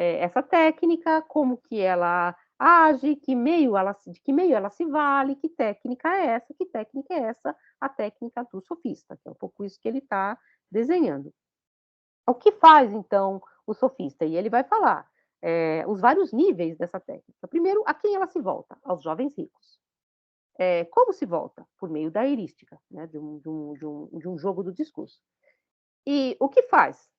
essa técnica, como que ela age, de que meio ela se vale, que técnica é essa, que técnica é essa, a técnica do sofista, que é um pouco isso que ele está desenhando. O que faz, então, o sofista? E ele vai falar os vários níveis dessa técnica. Primeiro, a quem ela se volta? Aos jovens ricos. Como se volta? Por meio da heurística, né? de um jogo do discurso. E o que faz?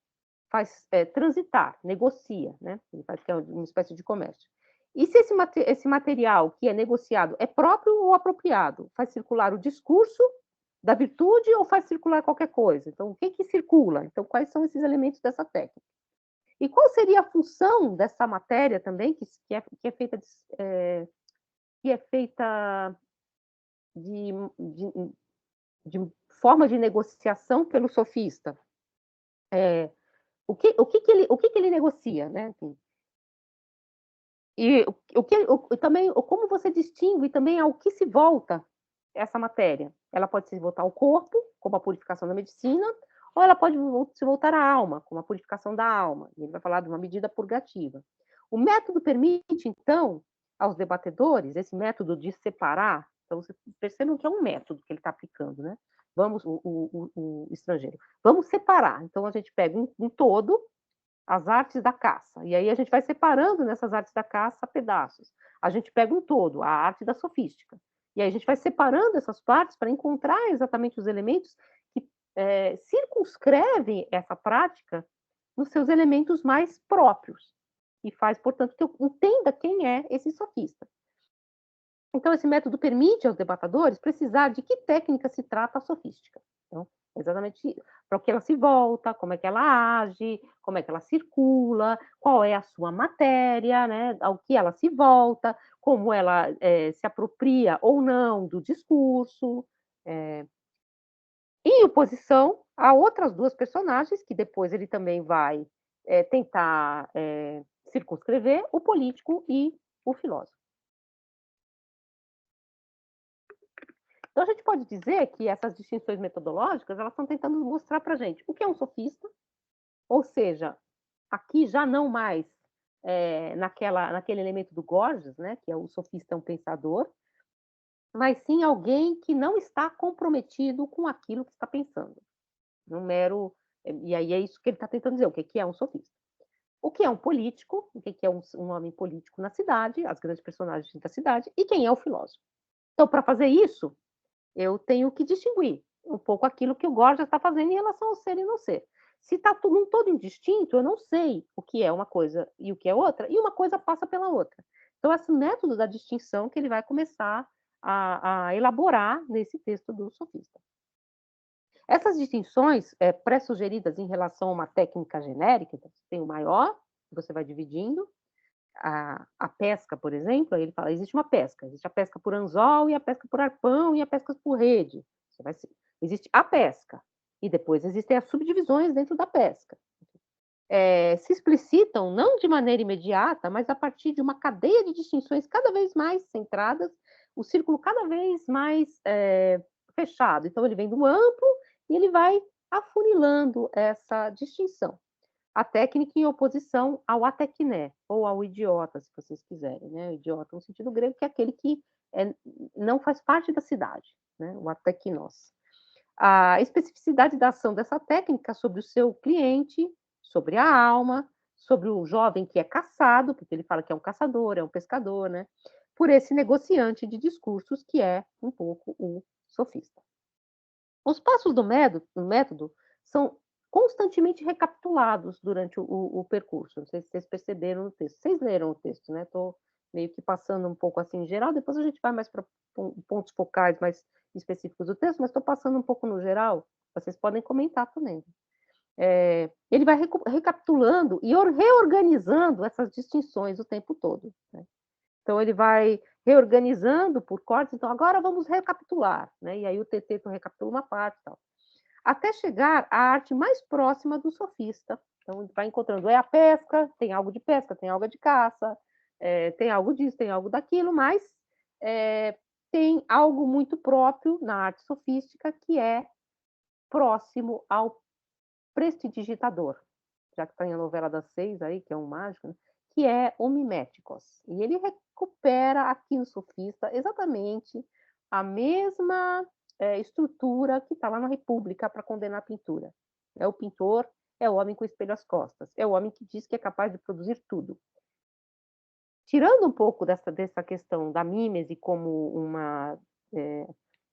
Faz transitar, negocia, né? Ele faz que é uma espécie de comércio. E se esse material que é negociado é próprio ou apropriado? Faz circular o discurso da virtude ou faz circular qualquer coisa? Então, o que circula? Então, quais são esses elementos dessa técnica? E qual seria a função dessa matéria também, que é feita de, de forma de negociação pelo sofista? O que ele negocia, né? E também como você distingue também ao que se volta essa matéria? Ela pode se voltar ao corpo, como a purificação da medicina, ou ela pode se voltar à alma, como a purificação da alma. E ele vai falar de uma medida purgativa. O método permite, então, aos debatedores, esse método de separar, então vocês percebam que é um método que ele está aplicando, né? Vamos, o estrangeiro. Vamos separar. Então, a gente pega um todo, as artes da caça. E aí a gente vai separando nessas artes da caça pedaços. A gente pega um todo, a arte da sofística. E aí a gente vai separando essas partes para encontrar exatamente os elementos que circunscrevem essa prática nos seus elementos mais próprios. E faz, portanto, que eu entenda quem é esse sofista. Então, esse método permite aos debatedores precisar de que técnica se trata a sofística. Então, exatamente para o que ela se volta, como é que ela age, como é que ela circula, qual é a sua matéria, né, ao que ela se volta, como ela se apropria ou não do discurso, em oposição a outras duas personagens, que depois ele também vai tentar circunscrever, o político e o filósofo. Então, a gente pode dizer que essas distinções metodológicas elas estão tentando mostrar para a gente o que é um sofista, ou seja, aqui já não mais naquele elemento do Gorgias, né, que é o sofista é um pensador, mas sim alguém que não está comprometido com aquilo que está pensando. Um mero. E aí é isso que ele está tentando dizer, o que é um sofista. O que é um político, o que é um homem político na cidade, as grandes personagens da cidade, e quem é o filósofo. Então, para fazer isso, eu tenho que distinguir um pouco aquilo que o Gorgias está fazendo em relação ao ser e não ser. Se está tudo todo indistinto, eu não sei o que é uma coisa e o que é outra, e uma coisa passa pela outra. Então, esse método da distinção que ele vai começar a elaborar nesse texto do sofista. Essas distinções pré-sugeridas em relação a uma técnica genérica, então, você tem o maior, você vai dividindo, a pesca, por exemplo, ele fala, existe uma pesca, existe a pesca por anzol e a pesca por arpão e a pesca por rede. Existe a pesca, e depois existem as subdivisões dentro da pesca. Se explicitam não de maneira imediata, mas a partir de uma cadeia de distinções cada vez mais centradas, o círculo cada vez mais fechado. Então, ele vem do amplo e ele vai afunilando essa distinção. A técnica em oposição ao atekné, ou ao idiota, se vocês quiserem. Né? O idiota, no sentido grego, que é aquele que não faz parte da cidade, né? O ateknos. A especificidade da ação dessa técnica sobre o seu cliente, sobre a alma, sobre o jovem que é caçado, porque ele fala que é um caçador, é um pescador, né? Por esse negociante de discursos que é um pouco o sofista. Os passos do método são constantemente recapitulados durante o percurso. Não sei se vocês perceberam no texto. Vocês leram o texto, né? Estou meio que passando um pouco assim em geral, depois a gente vai mais para pontos focais mais específicos do texto, mas estou passando um pouco no geral, vocês podem comentar também. Ele vai recapitulando e reorganizando essas distinções o tempo todo. Né? Então, ele vai reorganizando por cortes, então agora vamos recapitular, né? E aí o TT recapitula uma parte e tal. Até chegar à arte mais próxima do sofista. Então, vai encontrando, a pesca, tem algo de pesca, tem algo de caça, tem algo disso, tem algo daquilo, mas tem algo muito próprio na arte sofística que é próximo ao prestidigitador. Já que está em A Novela das Seis aí, que é um mágico, né? que é o miméticos. E ele recupera aqui no Sofista exatamente a mesma estrutura que está lá na República para condenar a pintura. É o pintor, é o homem com o espelho às costas, é o homem que diz que é capaz de produzir tudo. Tirando um pouco dessa questão da mímese como uma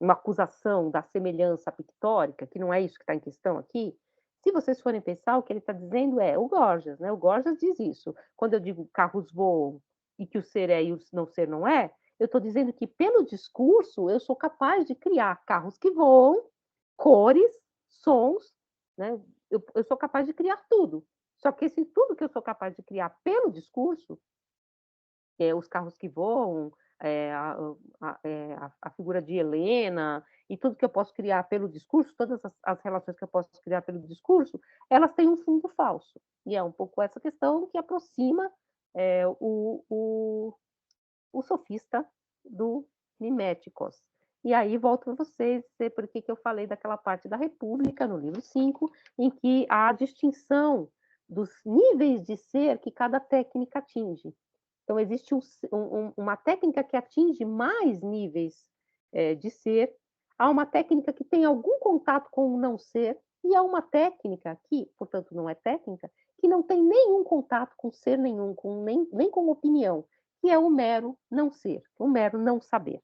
acusação da semelhança pictórica, que não é isso que está em questão aqui, se vocês forem pensar, o que ele está dizendo é o Gorgias, né? O Gorgias diz isso. Quando eu digo carros voam e que o ser é e o não ser não é, eu estou dizendo que, pelo discurso, eu sou capaz de criar carros que voam, cores, sons, né? Eu sou capaz de criar tudo. Só que esse tudo que eu sou capaz de criar pelo discurso, os carros que voam, a figura de Helena, e tudo que eu posso criar pelo discurso, todas as relações que eu posso criar pelo discurso, elas têm um fundo falso. E é um pouco essa questão que aproxima o sofista do miméticos. E aí volto para vocês dizer por que eu falei daquela parte da República, no livro 5, em que há a distinção dos níveis de ser que cada técnica atinge. Então, existe uma técnica que atinge mais níveis de ser, há uma técnica que tem algum contato com o não ser, e há uma técnica que, portanto, não é técnica, que não tem nenhum contato com ser nenhum, nem com opinião, que é o mero não ser, o mero não saber.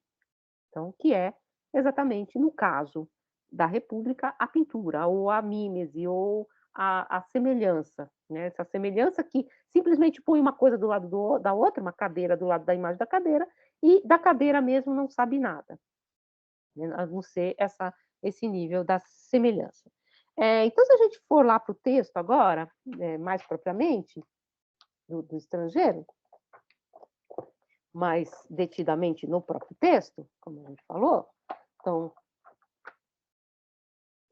Então, que é exatamente, no caso da República, a pintura, ou a mímese, ou a semelhança, né? Essa semelhança que simplesmente põe uma coisa do lado da outra, uma cadeira do lado da imagem da cadeira, e da cadeira mesmo não sabe nada, né? A não ser esse nível da semelhança. Então, se a gente for lá para o texto agora, mais propriamente, do estrangeiro, mais detidamente no próprio texto, como a gente falou, então,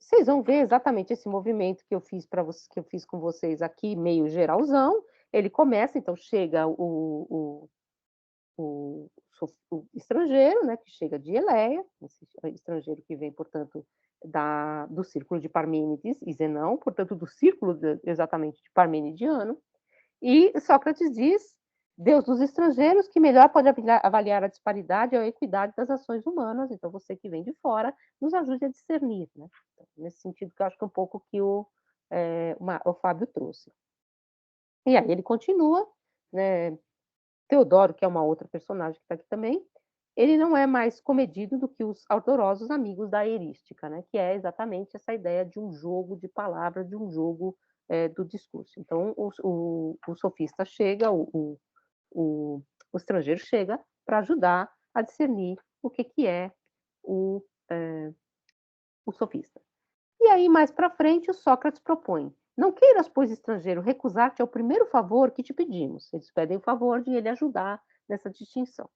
vocês vão ver exatamente esse movimento que eu fiz para vocês, que eu fiz com vocês aqui, meio geralzão. Ele começa, então chega o estrangeiro, né, que chega de Eleia, esse estrangeiro que vem, portanto, do círculo de Parmênides e Zenão, portanto, do círculo exatamente de Parmenidiano, e Sócrates diz: Deus dos estrangeiros, que melhor pode avaliar a disparidade ou a equidade das ações humanas. Então, você que vem de fora, nos ajude a discernir, né? Então, nesse sentido, que eu acho que é um pouco que o Fábio trouxe. E aí ele continua, né? Teodoro, que é uma outra personagem que está aqui também, ele não é mais comedido do que os ardorosos amigos da erística, né? Que é exatamente essa ideia de um jogo de palavras, de um jogo do discurso. Então, o sofista chega, o estrangeiro chega para ajudar a discernir o que é o sofista. E aí, mais para frente, o Sócrates propõe: não queiras, pois, estrangeiro, recusar-te ao primeiro favor que te pedimos. Eles pedem o favor de ele ajudar nessa distinção.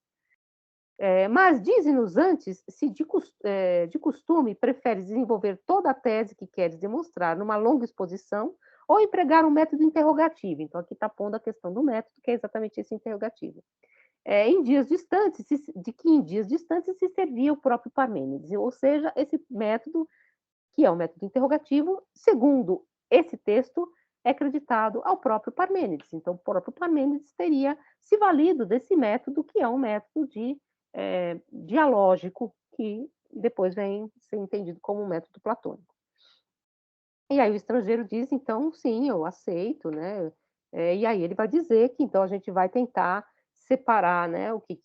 Mas dize-nos antes se de costume preferes desenvolver toda a tese que queres demonstrar numa longa exposição ou empregar um método interrogativo. Então, aqui está pondo a questão do método, que é exatamente esse interrogativo. Em dias distantes, de que em dias distantes se servia o próprio Parmênides, ou seja, esse método, que é um método interrogativo, segundo esse texto, é acreditado ao próprio Parmênides. Então, o próprio Parmênides teria se valido desse método, que é um método dialógico, que depois vem ser entendido como um método platônico. E aí o estrangeiro diz, então, sim, eu aceito, né? E aí ele vai dizer que, então, a gente vai tentar separar, né, o que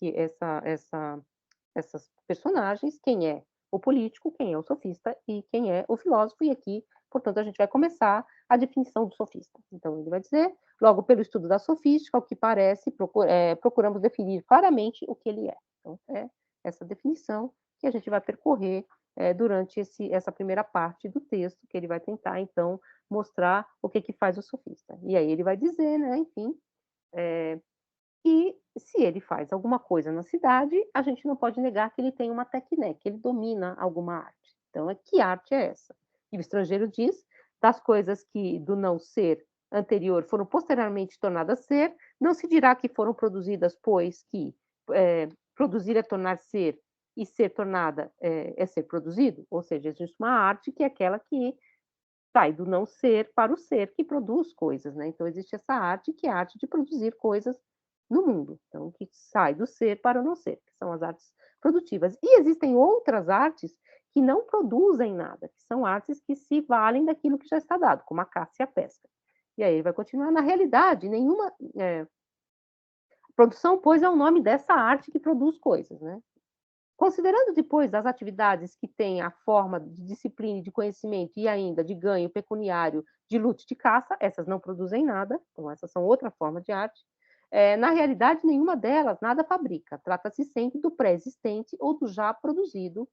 essas personagens, quem é o político, quem é o sofista e quem é o filósofo, e aqui, portanto, a gente vai começar a definição do sofista. Então, ele vai dizer: logo, pelo estudo da sofística, ao que parece, procuramos definir claramente o que ele é. Então, é essa definição que a gente vai percorrer durante essa primeira parte do texto, que ele vai tentar, então, mostrar o que faz o sofista. E aí ele vai dizer, né, enfim, que se ele faz alguma coisa na cidade, a gente não pode negar que ele tem uma técnica, que ele domina alguma arte. Então, que arte é essa? E o estrangeiro diz: das coisas que do não ser anterior foram posteriormente tornadas ser, não se dirá que foram produzidas, pois que produzir é tornar ser e ser tornada é ser produzido, ou seja, existe uma arte que é aquela que sai do não ser para o ser, que produz coisas, né? Então existe essa arte, que é a arte de produzir coisas no mundo. Então, que sai do ser para o não ser, que são as artes produtivas. E existem outras artes que não produzem nada, que são artes que se valem daquilo que já está dado, como a caça e a pesca. E aí vai continuar. Na realidade, nenhuma produção, pois, é o nome dessa arte que produz coisas, né? Considerando depois as atividades que têm a forma de disciplina, de conhecimento e ainda de ganho pecuniário, de luta e de caça, essas não produzem nada, então essas são outra forma de arte. Na realidade, nenhuma delas nada fabrica, trata-se sempre do pré-existente ou do já produzido,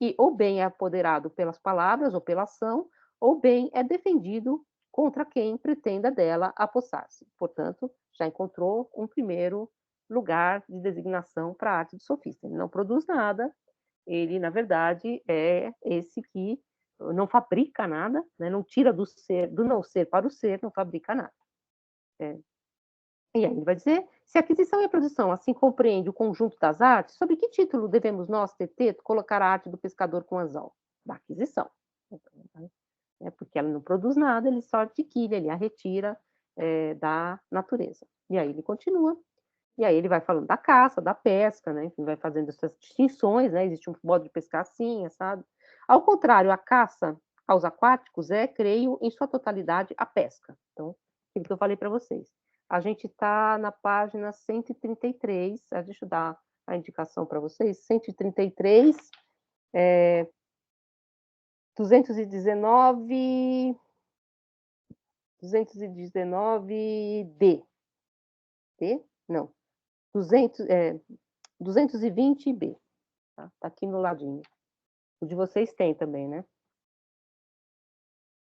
que ou bem é apoderado pelas palavras ou pela ação, ou bem é defendido contra quem pretenda dela apossar-se. Portanto, já encontrou um primeiro lugar de designação para a arte do sofista. Ele não produz nada, ele, na verdade, é esse que não fabrica nada, né? Não tira do ser, do não ser para o ser, não fabrica nada. E aí ele vai dizer, se a aquisição e a produção assim compreende o conjunto das artes, sobre que título devemos nós, Teteto, colocar a arte do pescador com anzol? Da aquisição. Porque ela não produz nada, ele só adquire, ele a retira da natureza. E aí ele continua, e aí ele vai falando da caça, da pesca, né? Enfim, vai fazendo essas distinções, né? Existe um modo de pescar assim, sabe? Ao contrário, a caça aos aquáticos creio, em sua totalidade, a pesca. Então, aquilo que eu falei para vocês. A gente está na página 133, deixa eu dar a indicação para vocês, 133, 219, 219D. D? Não. 220B. Tá aqui no ladinho. O de vocês tem também, né?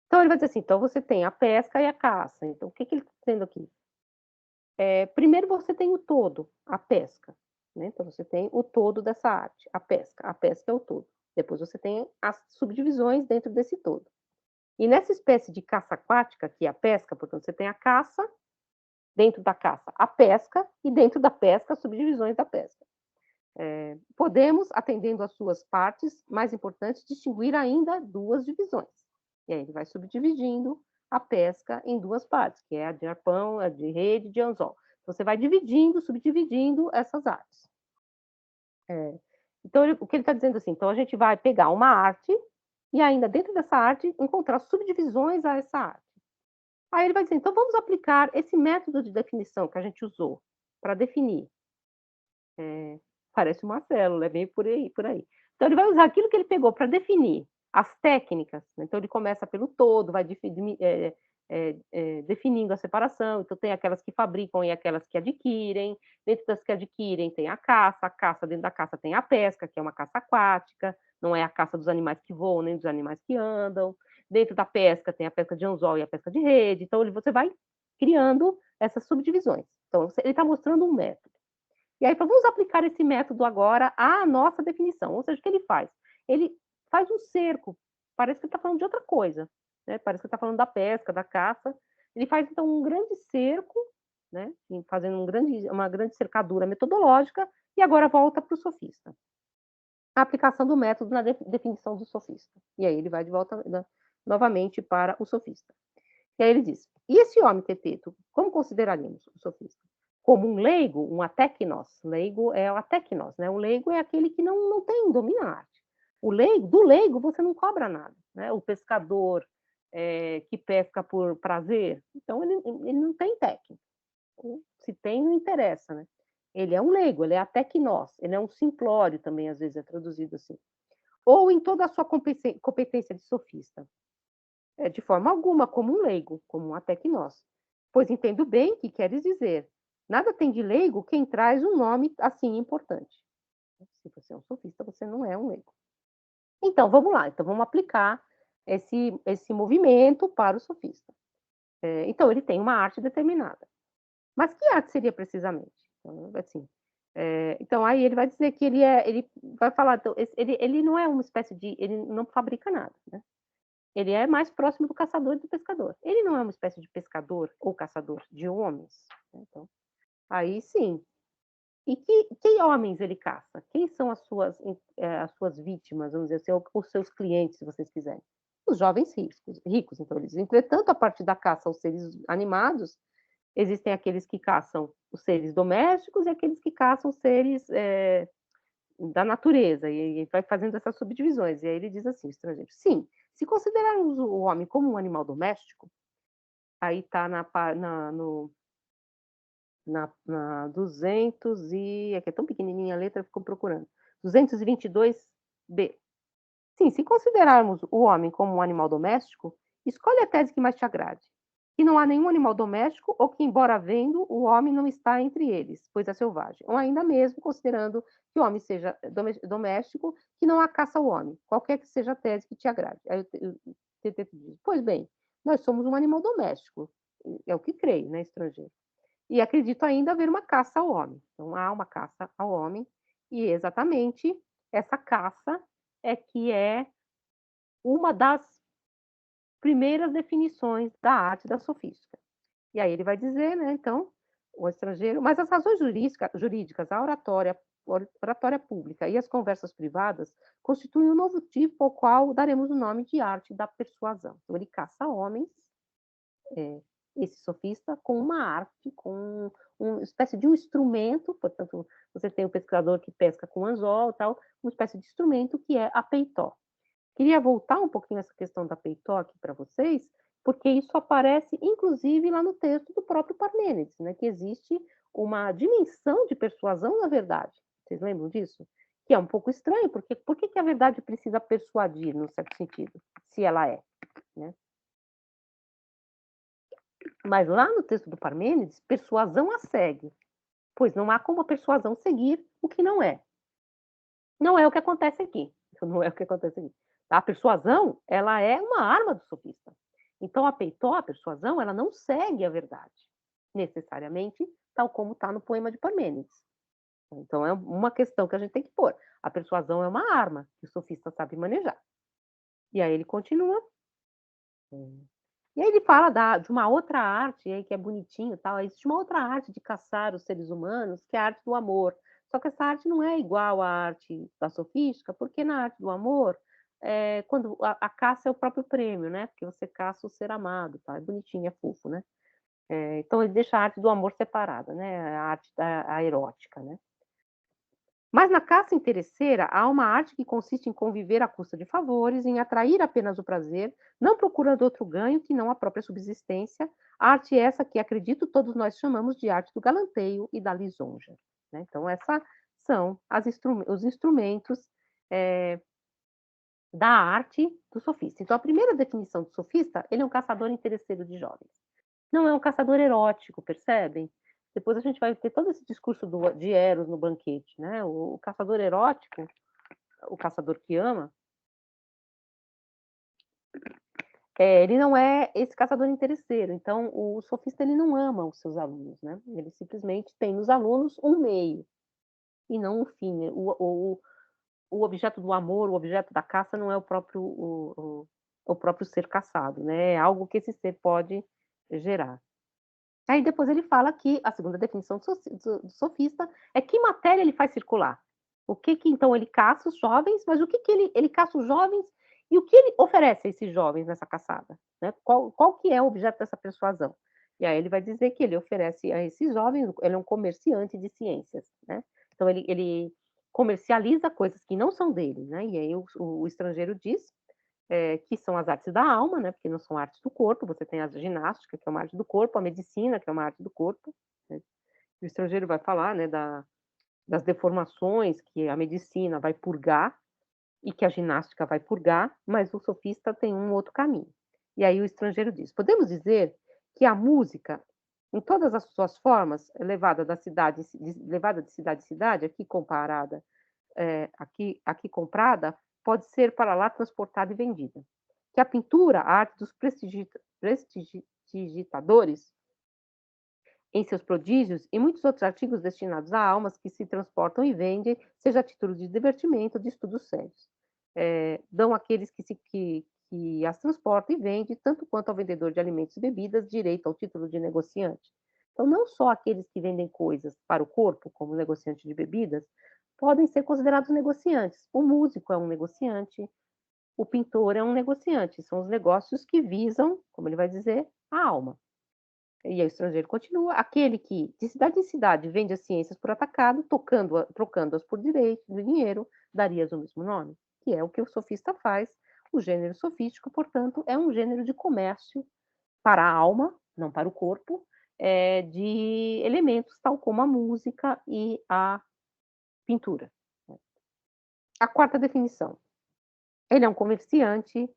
Então, ele vai dizer assim, então você tem a pesca e a caça. Então, o que ele está dizendo aqui? Primeiro você tem o todo, a pesca. Né? Então, você tem o todo dessa arte, a pesca. A pesca é o todo. Depois você tem as subdivisões dentro desse todo. E nessa espécie de caça aquática, que é a pesca, portanto, você tem a caça, dentro da caça, a pesca, e dentro da pesca, as subdivisões da pesca. Podemos, atendendo às suas partes mais importantes, distinguir ainda duas divisões. E aí ele vai subdividindo a pesca em duas partes, que é a de arpão, a de rede e de anzol. Você vai dividindo, subdividindo essas artes. Então, o que ele está dizendo assim, então a gente vai pegar uma arte e ainda dentro dessa arte encontrar subdivisões a essa arte. Aí ele vai dizer, então vamos aplicar esse método de definição que a gente usou para definir. Parece uma célula, é bem por aí, por aí. Então ele vai usar aquilo que ele pegou para definir as técnicas. Né? Então ele começa pelo todo, vai definindo a separação. Então tem aquelas que fabricam e aquelas que adquirem. Dentro das que adquirem tem a caça dentro da caça tem a pesca, que é uma caça aquática, não é a caça dos animais que voam nem dos animais que andam. Dentro da pesca tem a pesca de anzol e a pesca de rede. Então você vai criando essas subdivisões. Então ele está mostrando um método. E aí, vamos aplicar esse método agora à nossa definição. Ou seja, o que ele faz? Ele faz um cerco. Parece que ele está falando de outra coisa. Né? Parece que ele está falando da pesca, da caça. Ele faz, então, um grande cerco, né? Fazendo uma grande cercadura metodológica, e agora volta para o sofista. A aplicação do método na definição do sofista. E aí ele vai de volta novamente para o sofista. E aí ele diz, e esse homem, Teteto, como consideraríamos o sofista? Como um leigo, um ateknos. Leigo é o ateknos, né? O leigo é aquele que não tem domínio na arte. Do leigo você não cobra nada, né? O pescador que pesca por prazer, então ele não tem técnica. Se tem, não interessa, né? Ele é um leigo, ele é ateknos, ele é um simplório também, às vezes é traduzido assim. Ou em toda a sua competência de sofista. De forma alguma, como um leigo, como um ateknos. Pois entendo bem que queres dizer. Nada tem de leigo quem traz um nome assim importante. Se você é um sofista, você não é um leigo. Então, vamos lá. Então, vamos aplicar esse movimento para o sofista. Então, ele tem uma arte determinada. Mas que arte seria precisamente? Então, assim, então aí ele vai dizer que ele vai falar, então, ele não é uma espécie de, ele não fabrica nada, né? Ele é mais próximo do caçador e do pescador. Ele não é uma espécie de pescador ou caçador de homens. Então, aí sim. E que homens ele caça? Quem são as suas vítimas, vamos dizer assim, ou os seus clientes, se vocês quiserem? Os jovens ricos. Então, eles, entretanto, a partir da caça aos seres animados, existem aqueles que caçam os seres domésticos e aqueles que caçam os seres da natureza, e vai fazendo essas subdivisões. E aí ele diz assim, o estrangeiro, sim, se considerarmos o homem como um animal doméstico, aí está na 200 e... Aqui é tão pequenininha a letra, ficou procurando. 222b. Sim, se considerarmos o homem como um animal doméstico, escolhe a tese que mais te agrade. Que não há nenhum animal doméstico ou que, embora havendo, o homem não está entre eles, pois é selvagem. Ou ainda mesmo, considerando que o homem seja doméstico, que não há caça ao homem, qualquer que seja a tese que te agrade. Aí o TT diz, pois bem, nós somos um animal doméstico, é o que creio, né, estrangeiro. E acredito ainda haver uma caça ao homem. Então, há uma caça ao homem, e exatamente essa caça é que é uma das primeiras definições da arte da sofística. E aí ele vai dizer, né, então, o estrangeiro, mas as razões jurídicas, a oratória pública e as conversas privadas constituem um novo tipo ao qual daremos o nome de arte da persuasão. Então, ele caça homens, esse sofista, com uma arte, com uma espécie de um instrumento, portanto, você tem o pescador que pesca com anzol, tal, uma espécie de instrumento que é a peitó. Queria voltar um pouquinho essa questão da peitó aqui para vocês, porque isso aparece, inclusive, lá no texto do próprio Parmênides, né, que existe uma dimensão de persuasão na verdade. Vocês lembram disso? Que é um pouco estranho, porque por que a verdade precisa persuadir, num certo sentido, se ela é, né? Mas lá no texto do Parmênides, persuasão a segue, pois não há como a persuasão seguir o que não é. Não é o que acontece aqui. Não é o que acontece aqui. A persuasão, ela é uma arma do sofista. Então, a peitó, a persuasão, ela não segue a verdade, necessariamente, tal como está no poema de Parmênides. Então, é uma questão que a gente tem que pôr. A persuasão é uma arma que o sofista sabe manejar. E aí ele continua. E aí ele fala de uma outra arte, aí que é bonitinho, tal. Existe uma outra arte de caçar os seres humanos, que é a arte do amor. Só que essa arte não é igual à arte da sofística, porque na arte do amor, quando a caça é o próprio prêmio, né? Porque você caça o ser amado, tá? É bonitinho, é fofo, né? Então ele deixa a arte do amor separada, né? A arte a erótica, né? Mas na caça interesseira, há uma arte que consiste em conviver à custa de favores, em atrair apenas o prazer, não procurando outro ganho que não a própria subsistência. Arte essa que, acredito, todos nós chamamos de arte do galanteio e da lisonja. Né? Então, essas são os instrumentos da arte do sofista. Então, a primeira definição do sofista, ele é um caçador interesseiro de jovens. Não é um caçador erótico, percebem? Depois a gente vai ter todo esse discurso de Eros no banquete, né? O caçador erótico, o caçador que ama, ele não é esse caçador interesseiro. Então, o sofista ele não ama os seus alunos, né? Ele simplesmente tem nos alunos um meio e não um fim. Né? O objeto do amor, o objeto da caça não é o próprio ser caçado, né? É algo que esse ser pode gerar. Aí depois ele fala que a segunda definição do sofista é que matéria ele faz circular. O que então ele caça os jovens, mas o que ele caça os jovens e o que ele oferece a esses jovens nessa caçada? Né? Qual que é o objeto dessa persuasão? E aí ele vai dizer que ele oferece a esses jovens, ele é um comerciante de ciências. Né? Então ele comercializa coisas que não são dele. Né? E aí o estrangeiro diz que são as artes da alma, né, porque não são artes do corpo, você tem a ginástica, que é uma arte do corpo, a medicina, que é uma arte do corpo. Né? O estrangeiro vai falar né, das deformações que a medicina vai purgar e que a ginástica vai purgar, mas o sofista tem um outro caminho. E aí o estrangeiro diz, podemos dizer que a música, em todas as suas formas, levada de cidade em cidade, aqui comparada, aqui comprada, pode ser para lá transportada e vendida. Que a pintura, a arte dos prestidigitadores, em seus prodígios e muitos outros artigos destinados a almas que se transportam e vendem, seja a título de divertimento ou de estudos sérios. Dão àqueles que as transportam e vendem, tanto quanto ao vendedor de alimentos e bebidas, direito ao título de negociante. Então, não só aqueles que vendem coisas para o corpo, como negociante de bebidas, podem ser considerados negociantes. O músico é um negociante, o pintor é um negociante, são os negócios que visam, como ele vai dizer, a alma. E aí o estrangeiro continua, aquele que de cidade em cidade vende as ciências por atacado, trocando-as por direito, de dinheiro, daria-as o mesmo nome, que é o que o sofista faz. O gênero sofístico, portanto, é um gênero de comércio para a alma, não para o corpo, de elementos tal como a música e a pintura. A quarta definição, ele é um comerciante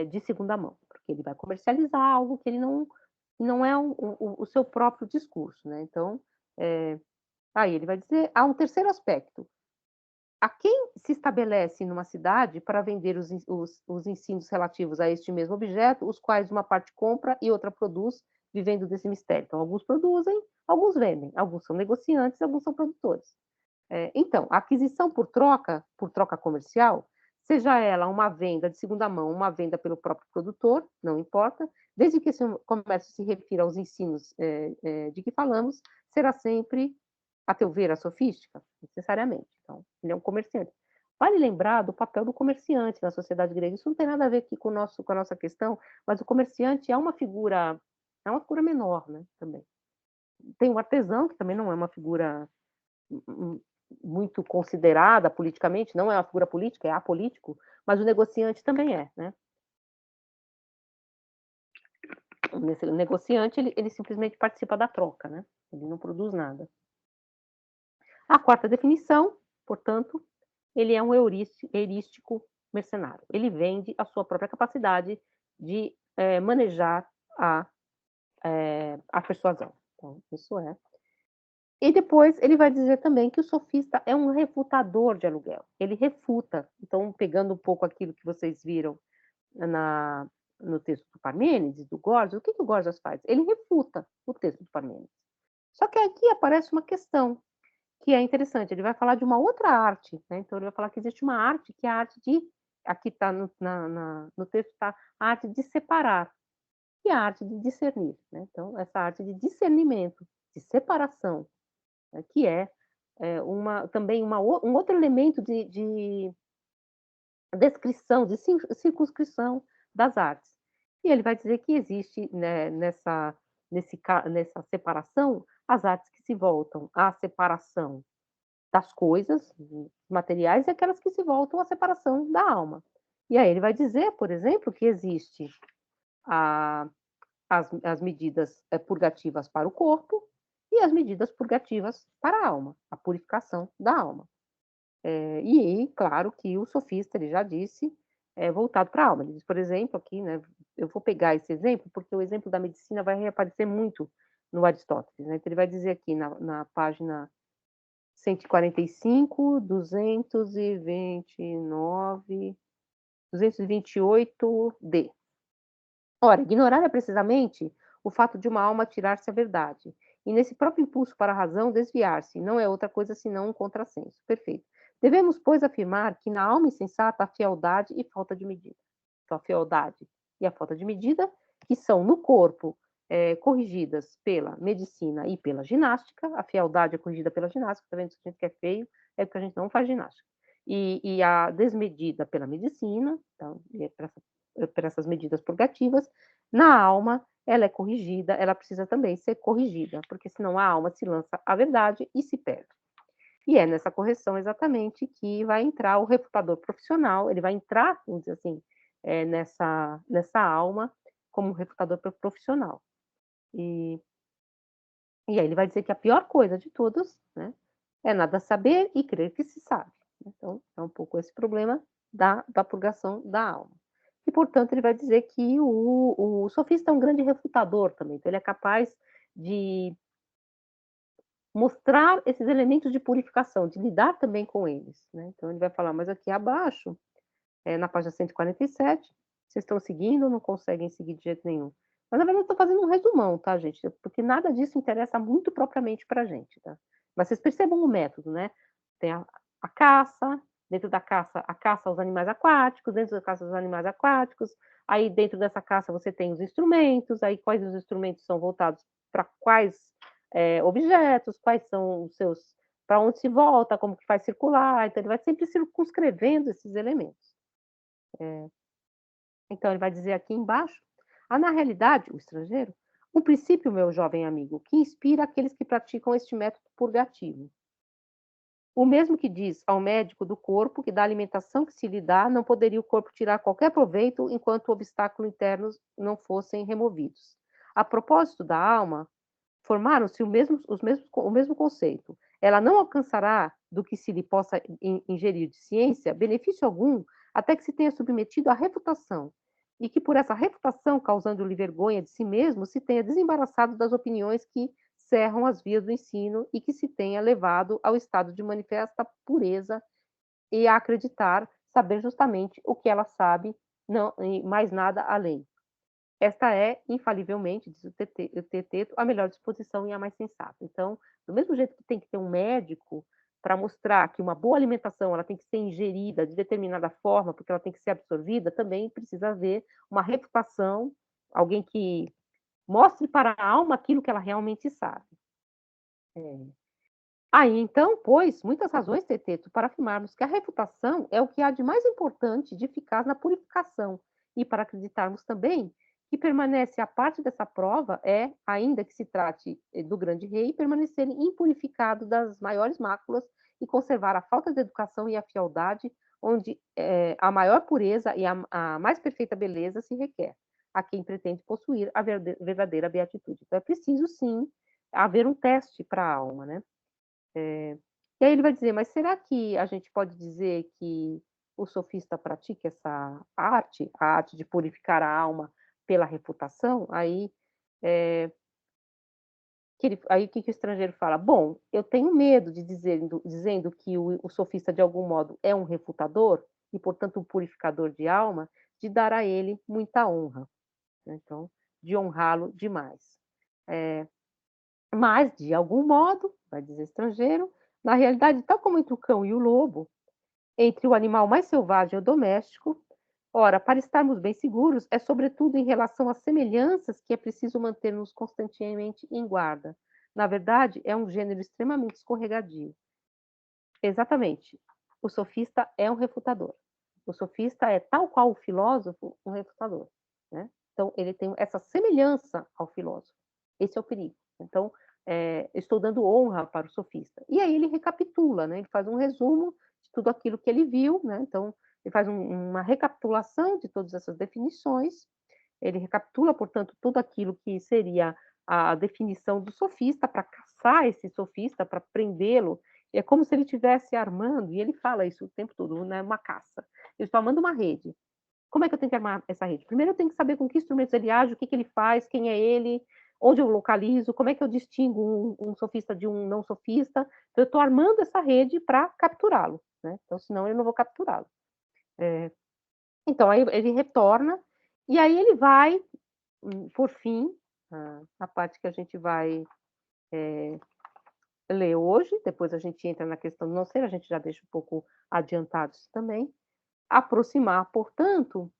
de segunda mão, porque ele vai comercializar algo que ele não é o seu próprio discurso, né? Então, aí ele vai dizer, há um terceiro aspecto. A quem se estabelece numa cidade para vender os ensinos relativos a este mesmo objeto, os quais uma parte compra e outra produz, vivendo desse mistério. Então, alguns produzem, alguns vendem, alguns são negociantes, alguns são produtores. Então, a aquisição por troca comercial, seja ela uma venda de segunda mão, uma venda pelo próprio produtor, não importa, desde que esse comércio se refira aos ensinos de que falamos, será sempre, a teu ver, a sofística? Necessariamente. Então, ele é um comerciante. Vale lembrar do papel do comerciante na sociedade grega. Isso não tem nada a ver aqui com a nossa questão, mas o comerciante é uma figura menor, né, também. Tem o artesão, que também não é uma figura muito considerada politicamente, não é uma figura política, é apolítico, mas o negociante também é, né? O negociante, ele simplesmente participa da troca, né? Ele não produz nada. A quarta definição, portanto, ele é um heurístico mercenário. Ele vende a sua própria capacidade de manejar a persuasão. Então, isso é. E depois ele vai dizer também que o sofista é um refutador de aluguel. Ele refuta. Então, pegando um pouco aquilo que vocês viram no texto do Parmênides, do Gorgias, o que o Gorgias faz? Ele refuta o texto do Parmênides. Só que aqui aparece uma questão que é interessante. Ele vai falar de uma outra arte, né? Então, ele vai falar que existe uma arte, que é a arte de... Aqui está no texto, está a arte de separar e a arte de discernir, né? Então, essa arte de discernimento, de separação, né? Que também um outro elemento de descrição, de circunscrição das artes. E ele vai dizer que existe, né, nessa separação as artes que se voltam à separação das coisas materiais e aquelas que se voltam à separação da alma. E aí ele vai dizer, por exemplo, que existe as medidas purgativas para o corpo e as medidas purgativas para a alma, a purificação da alma. E claro que o sofista, ele já disse, é voltado para a alma. Ele diz, por exemplo, aqui, né, eu vou pegar esse exemplo, porque o exemplo da medicina vai reaparecer muito no Aristóteles, né? Então, ele vai dizer aqui na página 145, 229, 228d. Ora, ignorar é precisamente o fato de uma alma tirar-se a verdade, e nesse próprio impulso para a razão desviar-se, não é outra coisa senão um contrassenso. Perfeito. Devemos, pois, afirmar que na alma insensata há fealdade e falta de medida. Então, a fealdade e a falta de medida, que são no corpo corrigidas pela medicina e pela ginástica. A fealdade é corrigida pela ginástica, tá vendo? Se a gente quer feio, é porque a gente não faz ginástica. E a desmedida pela medicina, então, por essas medidas purgativas. Na alma, ela é corrigida, ela precisa também ser corrigida, porque senão a alma se lança à verdade e se perde. E é nessa correção exatamente que vai entrar o refutador profissional, ele vai entrar, vamos dizer assim, nessa alma como um refutador profissional. E aí ele vai dizer que a pior coisa de todos, né, é nada saber e crer que se sabe. Então, é um pouco esse problema da purgação da alma. E, portanto, ele vai dizer que o sofista é um grande refutador também, então ele é capaz de mostrar esses elementos de purificação, de lidar também com eles, né? Então ele vai falar, mas aqui abaixo, na página 147, vocês estão seguindo ou não conseguem seguir de jeito nenhum? Mas, na verdade, eu estou fazendo um resumão, tá, gente? Porque nada disso interessa muito propriamente para a gente, tá? Mas vocês percebam o método, né? Tem a caça, dentro da caça, a caça aos animais aquáticos, dentro da caça aos animais aquáticos, aí dentro dessa caça você tem os instrumentos, aí quais os instrumentos são voltados para quais objetos, quais são os seus, para onde se volta, como que faz circular, então ele vai sempre circunscrevendo esses elementos. Então ele vai dizer aqui embaixo: "Há na realidade, o estrangeiro, um princípio, meu jovem amigo, que inspira aqueles que praticam este método purgativo. O mesmo que diz ao médico do corpo que da alimentação que se lhe dá não poderia o corpo tirar qualquer proveito enquanto obstáculos internos não fossem removidos. A propósito da alma, formaram-se o mesmo conceito. Ela não alcançará do que se lhe possa ingerir de ciência benefício algum até que se tenha submetido à refutação, e que por essa refutação, causando-lhe vergonha de si mesmo, se tenha desembaraçado das opiniões que cerram as vias do ensino e que se tenha levado ao estado de manifesta pureza e a acreditar saber justamente o que ela sabe, não, e mais nada além. Esta é, infalivelmente, diz o Teteto, a melhor disposição e a mais sensata. Então, do mesmo jeito que tem que ter um médico para mostrar que uma boa alimentação ela tem que ser ingerida de determinada forma, porque ela tem que ser absorvida, também precisa haver uma reputação, alguém que mostre para a alma aquilo que ela realmente sabe. Aí, então, pois, muitas razões, Teteto, para afirmarmos que a refutação é o que há de mais importante, de eficaz na purificação, e para acreditarmos também que permanece a parte dessa prova é, ainda que se trate do grande rei, permanecer impurificado das maiores máculas e conservar a falta de educação e a fialdade, onde a maior pureza e a mais perfeita beleza se requer, a quem pretende possuir a verdadeira beatitude. Então, é preciso, sim, haver um teste para a alma, né? E aí ele vai dizer, mas será que a gente pode dizer que o sofista pratica essa arte, a arte de purificar a alma pela refutação? Aí, aí o que, que o estrangeiro fala? Bom, eu tenho medo de dizendo que o sofista, de algum modo, é um refutador e, portanto, um purificador de alma, de dar a ele muita honra. Né? Então, de honrá-lo demais. Mas, de algum modo, vai dizer o estrangeiro, na realidade, tal como entre o cão e o lobo, entre o animal mais selvagem e o doméstico, ora, para estarmos bem seguros, é sobretudo em relação às semelhanças que é preciso manter-nos constantemente em guarda. Na verdade, é um gênero extremamente escorregadio. Exatamente. O sofista é um refutador. O sofista é, tal qual o filósofo, um refutador. Né? Então, ele tem essa semelhança ao filósofo. Esse é o perigo. Então, estou dando honra para o sofista. E aí ele recapitula, né? Ele faz um resumo de tudo aquilo que ele viu, né? Então, ele faz uma recapitulação de todas essas definições, ele recapitula, portanto, tudo aquilo que seria a definição do sofista, para caçar esse sofista, para prendê-lo. É como se ele estivesse armando, e ele fala isso o tempo todo, né? Uma caça. Eu estou armando uma rede. Como é que eu tenho que armar essa rede? Primeiro eu tenho que saber com que instrumentos ele age, o que, que ele faz, quem é ele, onde eu localizo, como é que eu distingo um sofista de um não sofista. Então, eu estou armando essa rede para capturá-lo. Né? Então, senão eu não vou capturá-lo. Então, aí ele retorna, e aí ele vai, por fim, a parte que a gente vai ler hoje, depois a gente entra na questão do não ser, a gente já deixa um pouco adiantado isso também, aproximar, portanto,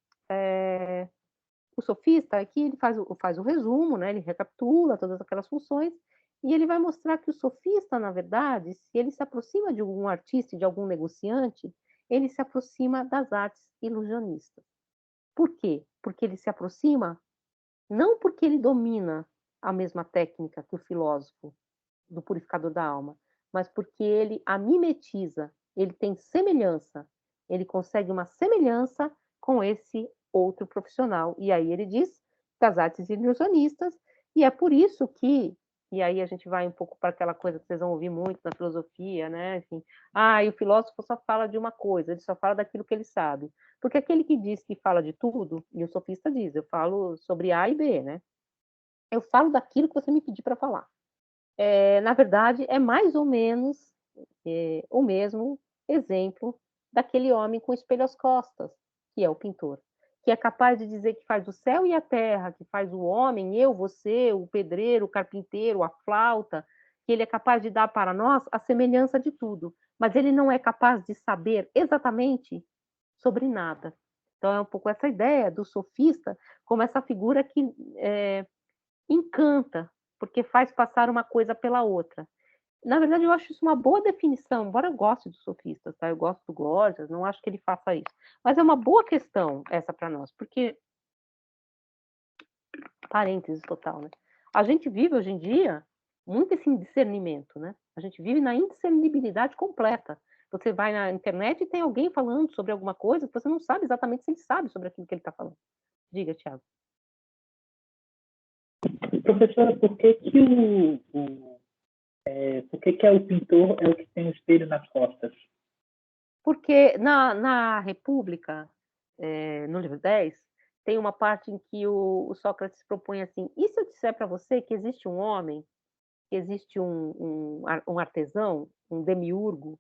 o sofista aqui ele faz o resumo, né? Ele recapitula todas aquelas funções e ele vai mostrar que o sofista, na verdade, se ele se aproxima de algum artista, de algum negociante, ele se aproxima das artes ilusionistas. Por quê? Porque ele se aproxima não porque ele domina a mesma técnica que o filósofo do purificador da alma, mas porque ele a mimetiza, ele tem semelhança, ele consegue uma semelhança com esse outro profissional. E aí ele diz das artes ilusionistas, e é por isso que, e aí a gente vai um pouco para aquela coisa que vocês vão ouvir muito na filosofia, né? Enfim, e o filósofo só fala de uma coisa, ele só fala daquilo que ele sabe. Porque aquele que diz que fala de tudo, e o sofista diz, eu falo sobre A e B, né? Eu falo daquilo que você me pedir para falar. Na verdade, é mais ou menos o mesmo exemplo daquele homem com o espelho às costas, que é o pintor, que é capaz de dizer que faz o céu e a terra, que faz o homem, eu, você, o pedreiro, o carpinteiro, a flauta, que ele é capaz de dar para nós a semelhança de tudo, mas ele não é capaz de saber exatamente sobre nada. Então, é um pouco essa ideia do sofista como essa figura que encanta, porque faz passar uma coisa pela outra. Na verdade, eu acho isso uma boa definição, embora eu goste dos sofistas, tá? Eu gosto do Gorgias, não acho que ele faça isso. Mas é uma boa questão essa para nós, porque parênteses total, né? A gente vive hoje em dia muito esse indiscernimento, né? A gente vive na indiscernibilidade completa. Você vai na internet e tem alguém falando sobre alguma coisa que você não sabe exatamente se ele sabe sobre aquilo que ele está falando. Diga, Tiago. Professora, por que que o pintor é o que tem o espelho nas costas? Porque na República, no livro 10, tem uma parte em que o Sócrates propõe assim: e se eu disser para você que existe um homem, que existe um artesão, um demiurgo,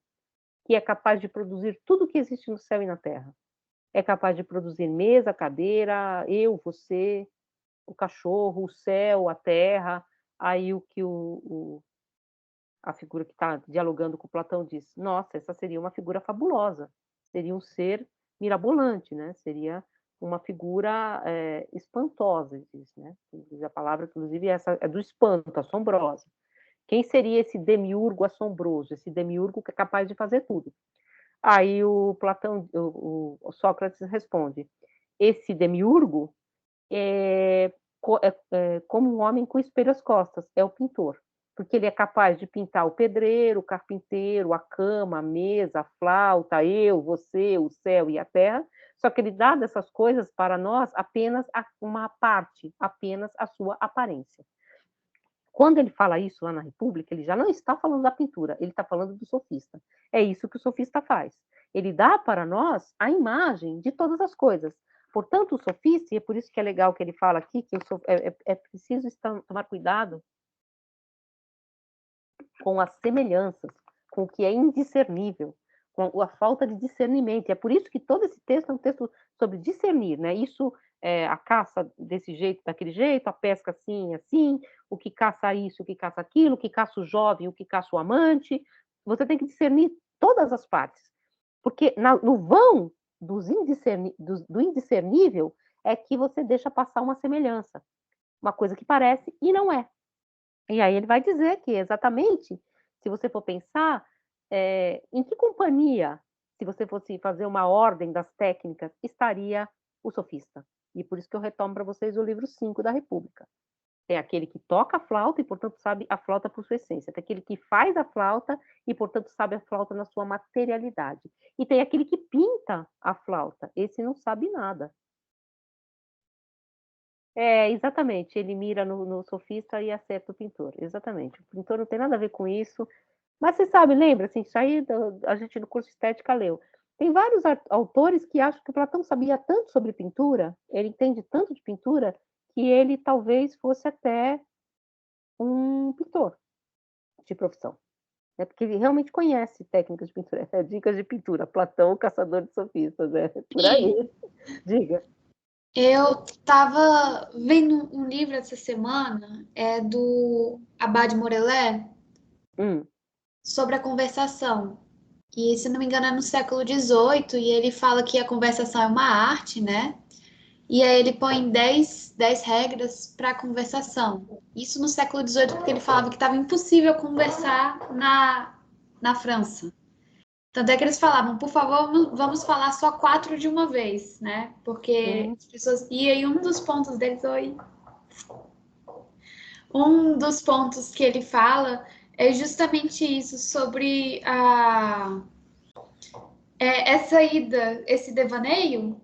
que é capaz de produzir tudo que existe no céu e na terra? É capaz de produzir mesa, cadeira, eu, você, o cachorro, o céu, a terra. Aí o que a figura que está dialogando com Platão diz: nossa, essa seria uma figura fabulosa, seria um ser mirabolante, né? Seria uma figura espantosa, diz, né? Diz a palavra, inclusive, essa é do espanto, assombrosa. Quem seria esse demiurgo assombroso, esse demiurgo que é capaz de fazer tudo? Aí o Platão, o Sócrates responde: esse demiurgo é, como um homem com espelho às costas, é o pintor, porque ele é capaz de pintar o pedreiro, o carpinteiro, a cama, a mesa, a flauta, eu, você, o céu e a terra, só que ele dá dessas coisas para nós apenas uma parte, apenas a sua aparência. Quando ele fala isso lá na República, ele já não está falando da pintura, ele está falando do sofista. É isso que o sofista faz. Ele dá para nós a imagem de todas as coisas. Portanto, o sofista, e é por isso que é legal que ele fala aqui, que é preciso tomar cuidado com as semelhanças, com o que é indiscernível, com a falta de discernimento. E é por isso que todo esse texto é um texto sobre discernir, né? Isso, a caça desse jeito, daquele jeito, a pesca assim, assim, o que caça isso, o que caça aquilo, o que caça o jovem, o que caça o amante. Você tem que discernir todas as partes. Porque no vão do indiscernível é que você deixa passar uma semelhança, uma coisa que parece e não é. E aí ele vai dizer que exatamente, se você for pensar, em que companhia, se você fosse fazer uma ordem das técnicas, estaria o sofista. E por isso que eu retomo para vocês o livro 5 da República. Tem aquele que toca a flauta e, portanto, sabe a flauta por sua essência. Tem aquele que faz a flauta e, portanto, sabe a flauta na sua materialidade. E tem aquele que pinta a flauta. Esse não sabe nada. Exatamente. Ele mira no sofista e acerta o pintor. Exatamente. O pintor não tem nada a ver com isso. Mas você sabe, lembra, assim, isso aí a gente no curso de estética leu. Tem vários autores que acham que Platão sabia tanto sobre pintura, ele entende tanto de pintura, que ele talvez fosse até um pintor de profissão. É porque ele realmente conhece técnicas de pintura, dicas de pintura. Platão, o caçador de sofistas, por aí. Diga. Eu estava vendo um livro essa semana, do Abad Morellet, sobre a conversação. E, se não me engano, é no século XVIII, e ele fala que a conversação é uma arte, né? E aí ele põe 10 regras para a conversação. Isso no século XVIII, porque ele falava que estava impossível conversar na França. Tanto é que eles falavam, por favor, vamos falar só 4 de uma vez, né? Porque as pessoas... E aí um dos pontos deles... Um dos pontos que ele fala é justamente isso, sobre essa ida, esse devaneio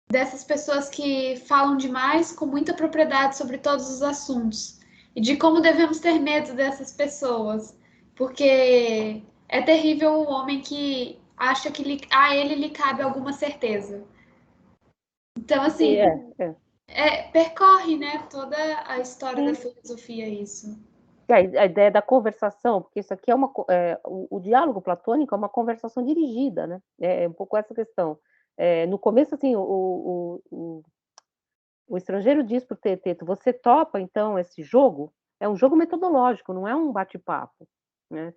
dessas pessoas que falam demais com muita propriedade sobre todos os assuntos. E de como devemos ter medo dessas pessoas. Porque é terrível o homem que acha que a ele lhe cabe alguma certeza. Então, assim, percorre, né, toda a história da filosofia isso. A ideia da conversação, porque isso aqui o diálogo platônico é uma conversação dirigida, né? É um pouco essa questão. No começo, assim, o estrangeiro diz para o Teeteto: você topa, então, esse jogo? É um jogo metodológico, não é um bate-papo, né?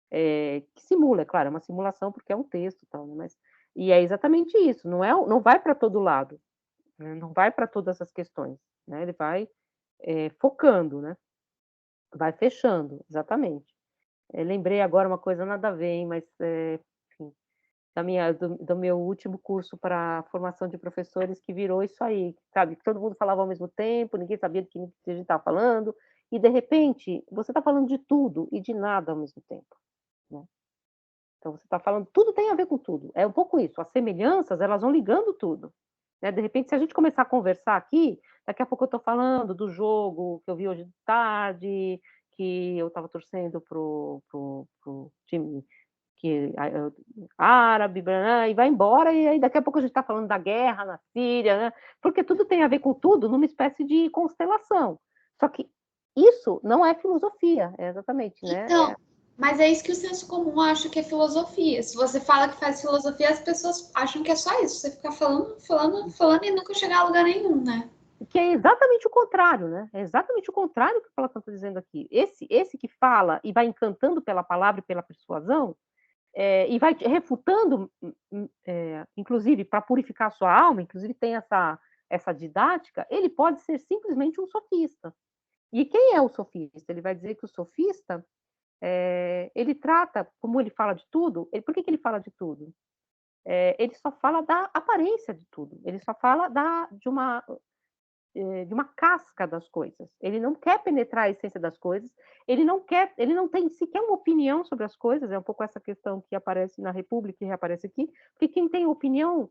Que simula, é claro, é uma simulação porque é um texto, tal, né? E é exatamente isso. Não vai para todo lado, né? Não vai para todas essas questões, né? Ele vai focando, né? Vai fechando, exatamente. Lembrei agora uma coisa nada a ver, hein, mas, enfim, do meu último curso para formação de professores que virou isso aí, sabe, que todo mundo falava ao mesmo tempo, ninguém sabia do que a gente estava falando, e de repente você está falando de tudo e de nada ao mesmo tempo, né. Então você está falando tudo tem a ver com tudo, é um pouco isso, as semelhanças elas vão ligando tudo, né, de repente se a gente começar a conversar aqui, daqui a pouco eu estou falando do jogo que eu vi hoje de tarde, que eu estava torcendo pro time que árabe, e vai embora, e aí daqui a pouco a gente está falando da guerra na Síria, né? Porque tudo tem a ver com tudo numa espécie de constelação. Só que isso não é filosofia, exatamente, né? Então, mas é isso que o senso comum acha que é filosofia. Se você fala que faz filosofia, as pessoas acham que é só isso. Você fica falando e nunca chegar a lugar nenhum, né? Que é exatamente o contrário, né? É exatamente o contrário que o Platão está dizendo aqui. Esse que fala e vai encantando pela palavra e pela persuasão, e vai refutando, inclusive para purificar a sua alma, inclusive tem essa didática, ele pode ser simplesmente um sofista. E quem é o sofista? Ele vai dizer que o sofista, ele trata, como ele fala de tudo, por que ele fala de tudo? Ele só fala da aparência de tudo, ele só fala de uma casca das coisas. Ele não quer penetrar a essência das coisas, ele não tem sequer uma opinião sobre as coisas, é um pouco essa questão que aparece na República e reaparece aqui, porque quem tem opinião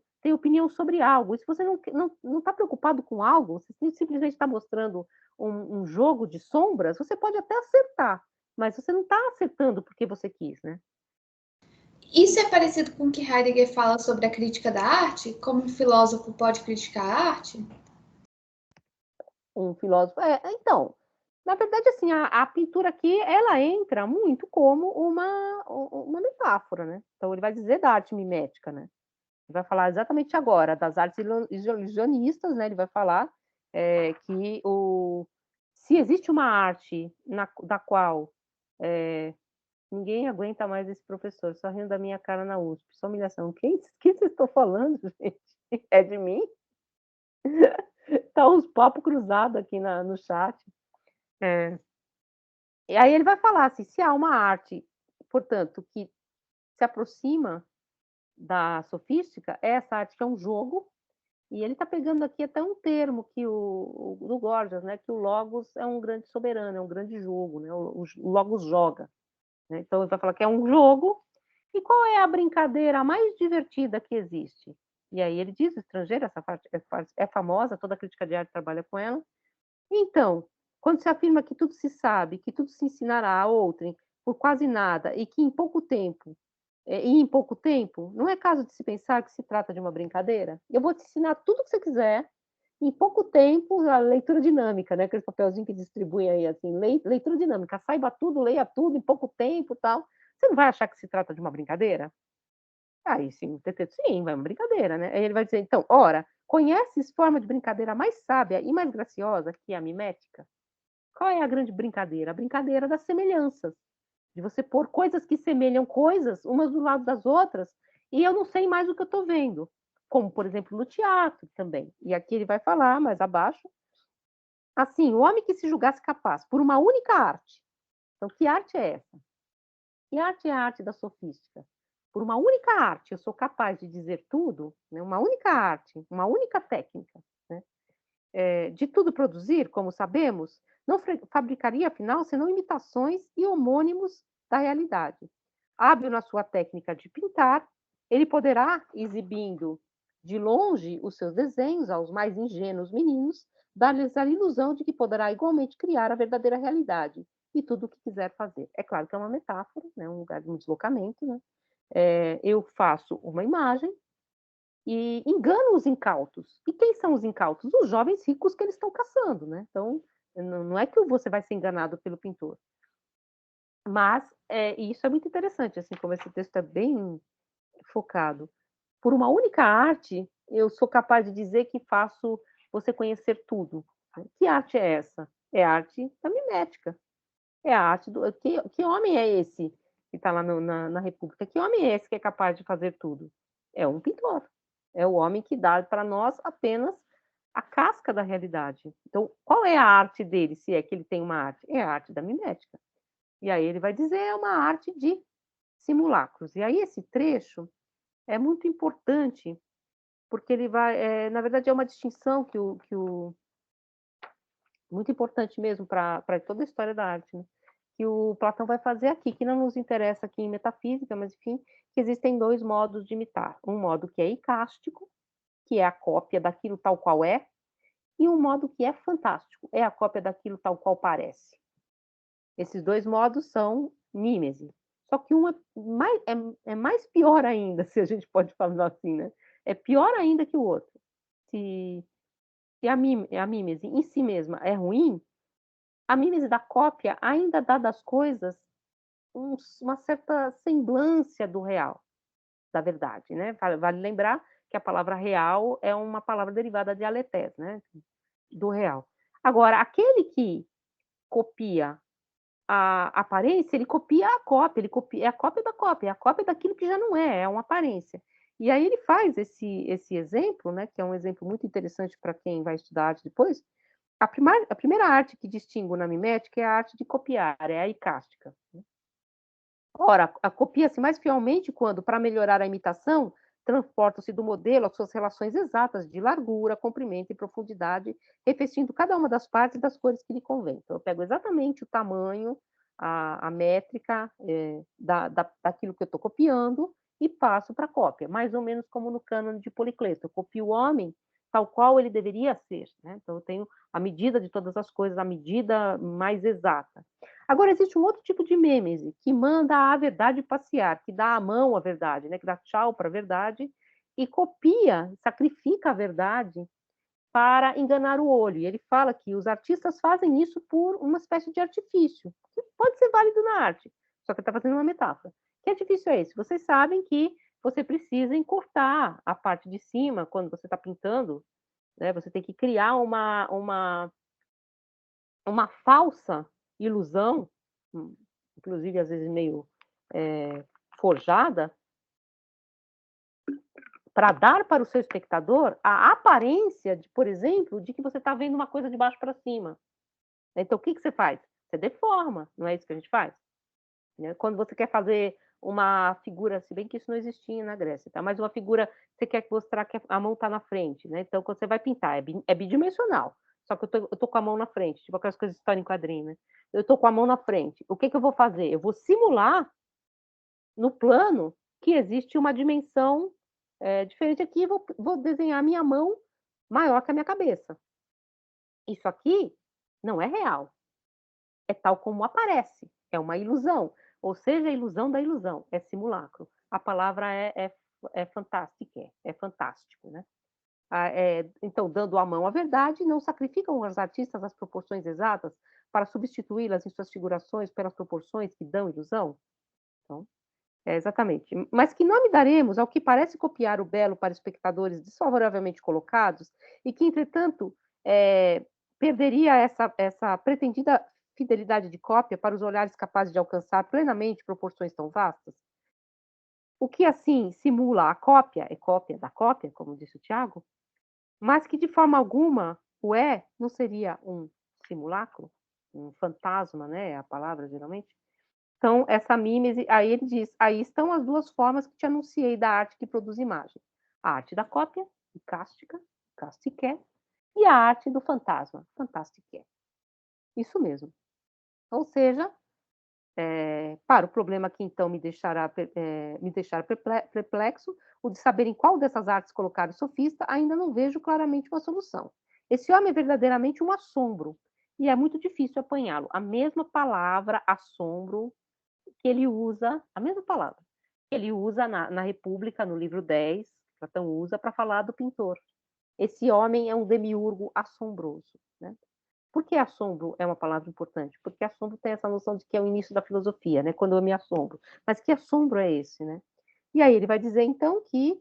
sobre algo. E se você não está preocupado com algo, você simplesmente está mostrando um jogo de sombras, você pode até acertar, mas você não está acertando porque você quis, né? Isso é parecido com o que Heidegger fala sobre a crítica da arte? Como um filósofo pode criticar a arte? Um filósofo. Então, na verdade, assim, a pintura aqui, ela entra muito como uma metáfora, né? Então, ele vai dizer da arte mimética, né? Ele vai falar exatamente agora das artes ilusionistas, né? Ele vai falar que se existe uma arte da qual ninguém aguenta mais esse professor, só rindo da minha cara na USP, só humilhação. Que vocês estão falando, gente? É de mim? Tá uns papos cruzados aqui no chat. E aí ele vai falar assim, se há uma arte, portanto, que se aproxima da sofística, essa arte que é um jogo, e ele está pegando aqui até um termo que do Gorgias, né, que o logos é um grande soberano, é um grande jogo, né, o logos joga. Né? Então ele vai falar que é um jogo, e qual é a brincadeira mais divertida que existe? E aí ele diz, o estrangeiro, essa parte é famosa, toda a crítica de arte trabalha com ela. Então, quando se afirma que tudo se sabe, que tudo se ensinará a outrem por quase nada, e que em pouco tempo, não é caso de se pensar que se trata de uma brincadeira? Eu vou te ensinar tudo o que você quiser, em pouco tempo, a leitura dinâmica, né? Aquele papelzinho que distribui aí, assim, leitura dinâmica, saiba tudo, leia tudo em pouco tempo tal. Você não vai achar que se trata de uma brincadeira? Aí sim, sim, vai uma brincadeira, né? Aí ele vai dizer, então, ora, conheces forma de brincadeira mais sábia e mais graciosa que a mimética? Qual é a grande brincadeira? A brincadeira das semelhanças, de você pôr coisas que semelham coisas umas do lado das outras, e eu não sei mais o que eu estou vendo, como, por exemplo, no teatro também. E aqui ele vai falar, mais abaixo, assim, o homem que se julgasse capaz por uma única arte. Então, que arte é essa? Que arte é a arte da sofística? Por uma única arte, eu sou capaz de dizer tudo, né? Uma única arte, uma única técnica, né? De tudo produzir, como sabemos, não fabricaria, afinal, senão imitações e homônimos da realidade. Hábil na sua técnica de pintar, ele poderá, exibindo de longe os seus desenhos aos mais ingênuos meninos, dar-lhes a ilusão de que poderá igualmente criar a verdadeira realidade e tudo o que quiser fazer. É claro que é uma metáfora, né? Um lugar de um deslocamento, né? Eu faço uma imagem e engano os incautos. E quem são os incautos? Os jovens ricos que eles estão caçando, né? Então, não é que você vai ser enganado pelo pintor. Mas isso é muito interessante, assim, como esse texto é bem focado. Por uma única arte, eu sou capaz de dizer que faço você conhecer tudo. Que arte é essa? É a arte da mimética. É a arte do... Que homem é esse que está lá na República? Que homem é esse que é capaz de fazer tudo? É um pintor. É o homem que dá para nós apenas a casca da realidade. Então, qual é a arte dele, se é que ele tem uma arte? É a arte da mimética. E aí ele vai dizer, é uma arte de simulacros. E aí esse trecho é muito importante, porque ele vai, na verdade, é uma distinção muito importante mesmo para toda a história da arte, né? Que o Platão vai fazer aqui, que não nos interessa aqui em metafísica, mas enfim, que existem 2 modos de imitar. Um modo que é icástico, que é a cópia daquilo tal qual é, e um modo que é fantástico, é a cópia daquilo tal qual parece. Esses 2 modos são mímese. Só que um é mais pior ainda, se a gente pode falar assim, né? É pior ainda que o outro. Se a mímese em si mesma é ruim, a mímese da cópia ainda dá das coisas uma certa semblância do real, da verdade, né? Vale lembrar que a palavra real é uma palavra derivada de aletés, né? Do real. Agora, aquele que copia a aparência, ele copia a cópia, é a cópia da cópia, é a cópia daquilo que já não é uma aparência. E aí ele faz esse exemplo, né, que é um exemplo muito interessante para quem vai estudar arte depois. A primeira arte que distingo na mimética é a arte de copiar, é a icástica. Ora, copia-se mais fielmente quando, para melhorar a imitação, transporta-se do modelo às suas relações exatas de largura, comprimento e profundidade, revestindo cada uma das partes das cores que lhe convém. Então, eu pego exatamente o tamanho, a métrica daquilo que eu estou copiando e passo para a cópia, mais ou menos como no cânone de Policleto. Eu copio o homem tal qual ele deveria ser, né? Então, eu tenho a medida de todas as coisas, a medida mais exata. Agora, existe um outro tipo de mêmese, que manda a verdade passear, que dá a mão à verdade, né? Que dá tchau para a verdade e copia, sacrifica a verdade para enganar o olho. E ele fala que os artistas fazem isso por uma espécie de artifício, que pode ser válido na arte, só que ele está fazendo uma metáfora. Que artifício é esse? Vocês sabem que você precisa encurtar a parte de cima quando você está pintando, né? Você tem que criar uma falsa ilusão, inclusive às vezes meio forjada, para dar para o seu espectador a aparência, por exemplo, de que você está vendo uma coisa de baixo para cima. Então, o que você faz? Você deforma, não é isso que a gente faz? Quando você quer fazer uma figura, se bem que isso não existia na Grécia, tá? Mas uma figura, você quer mostrar que a mão está na frente, né? Então, quando você vai pintar, é bidimensional. Só que eu tô com a mão na frente, tipo aquelas coisas de história em quadrinho, né? Eu tô com a mão na frente. O que eu vou fazer? Eu vou simular no plano que existe uma dimensão diferente aqui, vou desenhar a minha mão maior que a minha cabeça. Isso aqui não é real. É tal como aparece. É uma ilusão. Ou seja, a ilusão da ilusão. É simulacro. A palavra é fantástica, é fantástico, né? Então, dando a mão à verdade, não sacrificam os artistas as proporções exatas para substituí-las em suas figurações pelas proporções que dão ilusão? Então, exatamente. Mas que nome daremos ao que parece copiar o belo para espectadores desfavoravelmente colocados e que, entretanto, perderia essa pretendida fidelidade de cópia para os olhares capazes de alcançar plenamente proporções tão vastas? O que, assim, simula a cópia, é cópia da cópia, como disse o Tiago, mas que de forma alguma não seria um simulacro, um fantasma, né? É a palavra geralmente. Então, essa mímese, aí ele diz, aí estão as 2 formas que te anunciei da arte que produz imagem. A arte da cópia, icástica, castiqué, e a arte do fantasma, fantastiqué. Isso mesmo. Ou seja, para o problema que então me deixará perplexo, o de saber em qual dessas artes colocar o sofista, ainda não vejo claramente uma solução. Esse homem é verdadeiramente um assombro, e é muito difícil apanhá-lo. A mesma palavra, assombro, que ele usa, a mesma palavra, que ele usa na República, no livro 10, Platão usa para falar do pintor. Esse homem é um demiurgo assombroso, né? Por que assombro é uma palavra importante? Porque assombro tem essa noção de que é o início da filosofia, né? Quando eu me assombro. Mas que assombro é esse, né? E aí ele vai dizer, então, que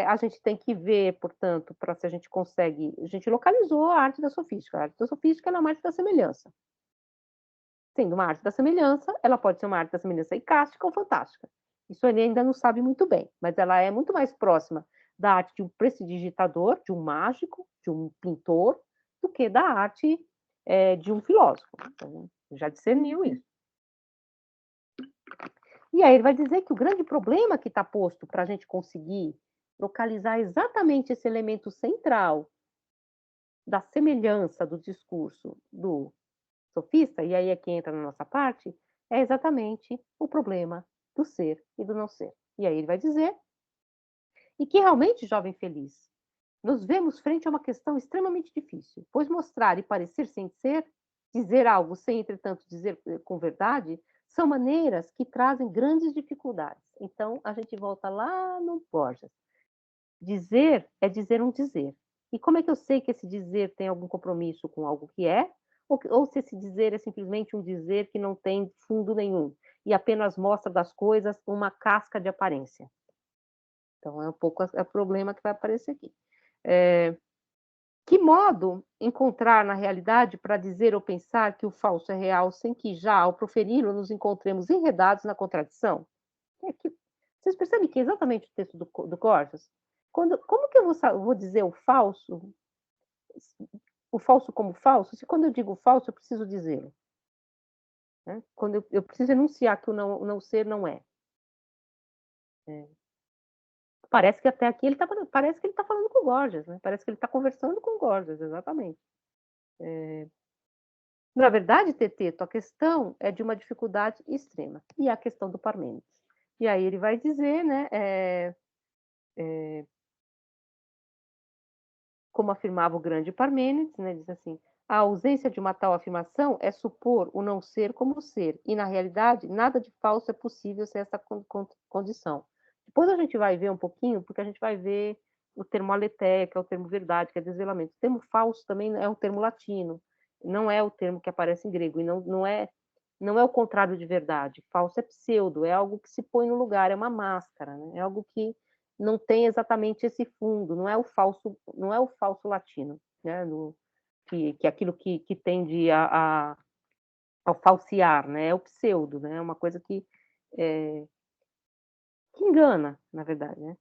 a gente tem que ver, portanto, para se a gente consegue... A gente localizou a arte da sofística. A arte da sofística é uma arte da semelhança. Sendo uma arte da semelhança, ela pode ser uma arte da semelhança icástica ou fantástica. Isso ele ainda não sabe muito bem, mas ela é muito mais próxima da arte de um prestidigitador, de um mágico, de um pintor, do que da arte de um filósofo. Então, já discerniu isso. E aí ele vai dizer que o grande problema que está posto para a gente conseguir localizar exatamente esse elemento central da semelhança do discurso do sofista, e aí é que entra na nossa parte, é exatamente o problema do ser e do não ser. E aí ele vai dizer, e que realmente, jovem feliz, nos vemos frente a uma questão extremamente difícil, pois mostrar e parecer sem ser, dizer algo sem, entretanto, dizer com verdade, são maneiras que trazem grandes dificuldades. Então, a gente volta lá no Borges. Dizer é dizer um dizer. E como é que eu sei que esse dizer tem algum compromisso com algo que é? Ou se esse dizer é simplesmente um dizer que não tem fundo nenhum e apenas mostra das coisas uma casca de aparência? Então, é um pouco o problema que vai aparecer aqui. Que modo encontrar na realidade para dizer ou pensar que o falso é real sem que já, ao proferi-lo, nos encontremos enredados na contradição? Vocês percebem que é exatamente o texto do Gorgias? Como que eu vou dizer o falso como falso, se quando eu digo falso eu preciso dizê-lo? Né? Quando eu preciso enunciar que o não ser não é. Parece que até aqui ele está falando com o Gorgias, né? Parece que ele está conversando com o Gorgias, exatamente. Na verdade, Teteto, a questão é de uma dificuldade extrema, e é a questão do Parmênides. E aí ele vai dizer, né, como afirmava o grande Parmênides, né, diz assim, a ausência de uma tal afirmação é supor o não ser como ser, e na realidade nada de falso é possível sem essa condição. Depois a gente vai ver um pouquinho, porque a gente vai ver o termo aletheia, que é o termo verdade, que é desvelamento. O termo falso também é um termo latino, não é o termo que aparece em grego, e não é o contrário de verdade. Falso é pseudo, é algo que se põe no lugar, é uma máscara, né? É algo que não tem exatamente esse fundo, não é o falso latino, né? Que é aquilo que tende ao falsear, né? É o pseudo, né? É uma coisa que engana, na verdade, né?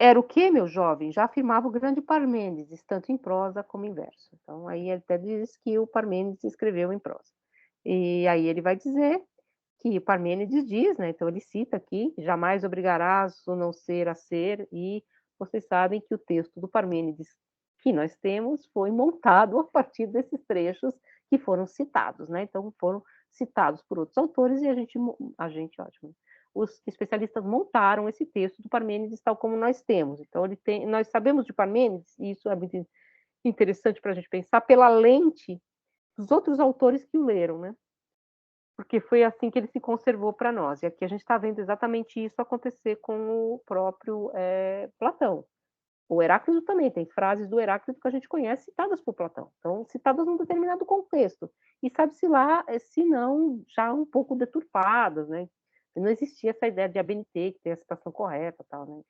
Era o que, meu jovem? Já afirmava o grande Parmênides, tanto em prosa como em verso. Então, aí ele até diz que o Parmênides escreveu em prosa. E aí ele vai dizer que Parmênides diz, né? Então ele cita aqui, jamais obrigarás o não ser a ser, e vocês sabem que o texto do Parmênides que nós temos foi montado a partir desses trechos que foram citados, né? Então foram citados por outros autores e a gente ótimo, os especialistas montaram esse texto do Parmênides tal como nós temos. Então nós sabemos de Parmênides, e isso é muito interessante para a gente pensar, pela lente dos outros autores que o leram, né? Porque foi assim que ele se conservou para nós. E aqui a gente está vendo exatamente isso acontecer com o próprio Platão. O Heráclito também tem frases do Heráclito que a gente conhece citadas por Platão. Então, citadas num determinado contexto. E sabe-se lá, se não, já um pouco deturpadas, né? Não existia essa ideia de ABNT, que tem a citação correta, tal, né?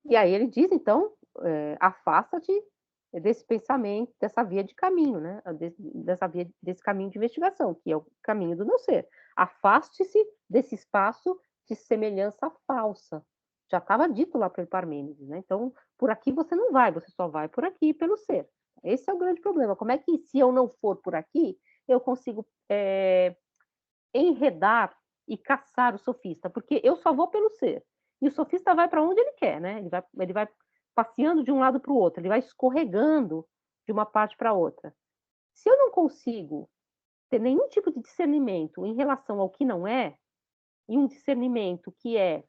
E aí ele diz, então, afasta-te desse pensamento, dessa via de caminho, né? Desse caminho de investigação, que é o caminho do não ser. Afaste-se desse espaço de semelhança falsa. Já estava dito lá pelo Parmênides, né? Então, por aqui você não vai, você só vai por aqui pelo ser. Esse é o grande problema. Como é que, se eu não for por aqui, eu consigo enredar e caçar o sofista? Porque eu só vou pelo ser. E o sofista vai para onde ele quer, né? Ele vai passeando de um lado para o outro, ele vai escorregando de uma parte para outra. Se eu não consigo ter nenhum tipo de discernimento em relação ao que não é, e um discernimento que é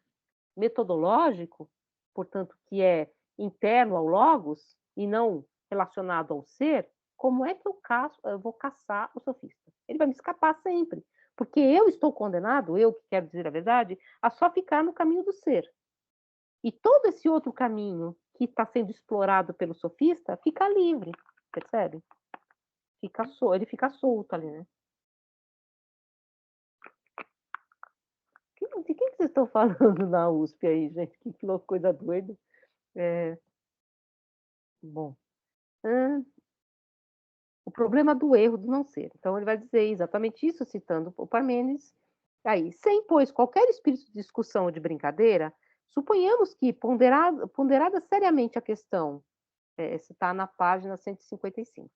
metodológico, portanto, que é interno ao logos e não relacionado ao ser, como é que eu vou caçar o sofista? Ele vai me escapar sempre, porque eu estou condenado, eu que quero dizer a verdade, a só ficar no caminho do ser. E todo esse outro caminho que está sendo explorado pelo sofista fica livre, percebe? Ele fica solto ali, né? De quem que vocês estão falando na USP aí, gente? Que coisa doida. Bom. O problema do erro do não ser. Então, ele vai dizer exatamente isso, citando o Parmênides. Aí, sem, pois, qualquer espírito de discussão ou de brincadeira, suponhamos que, ponderada seriamente a questão, está na página 155,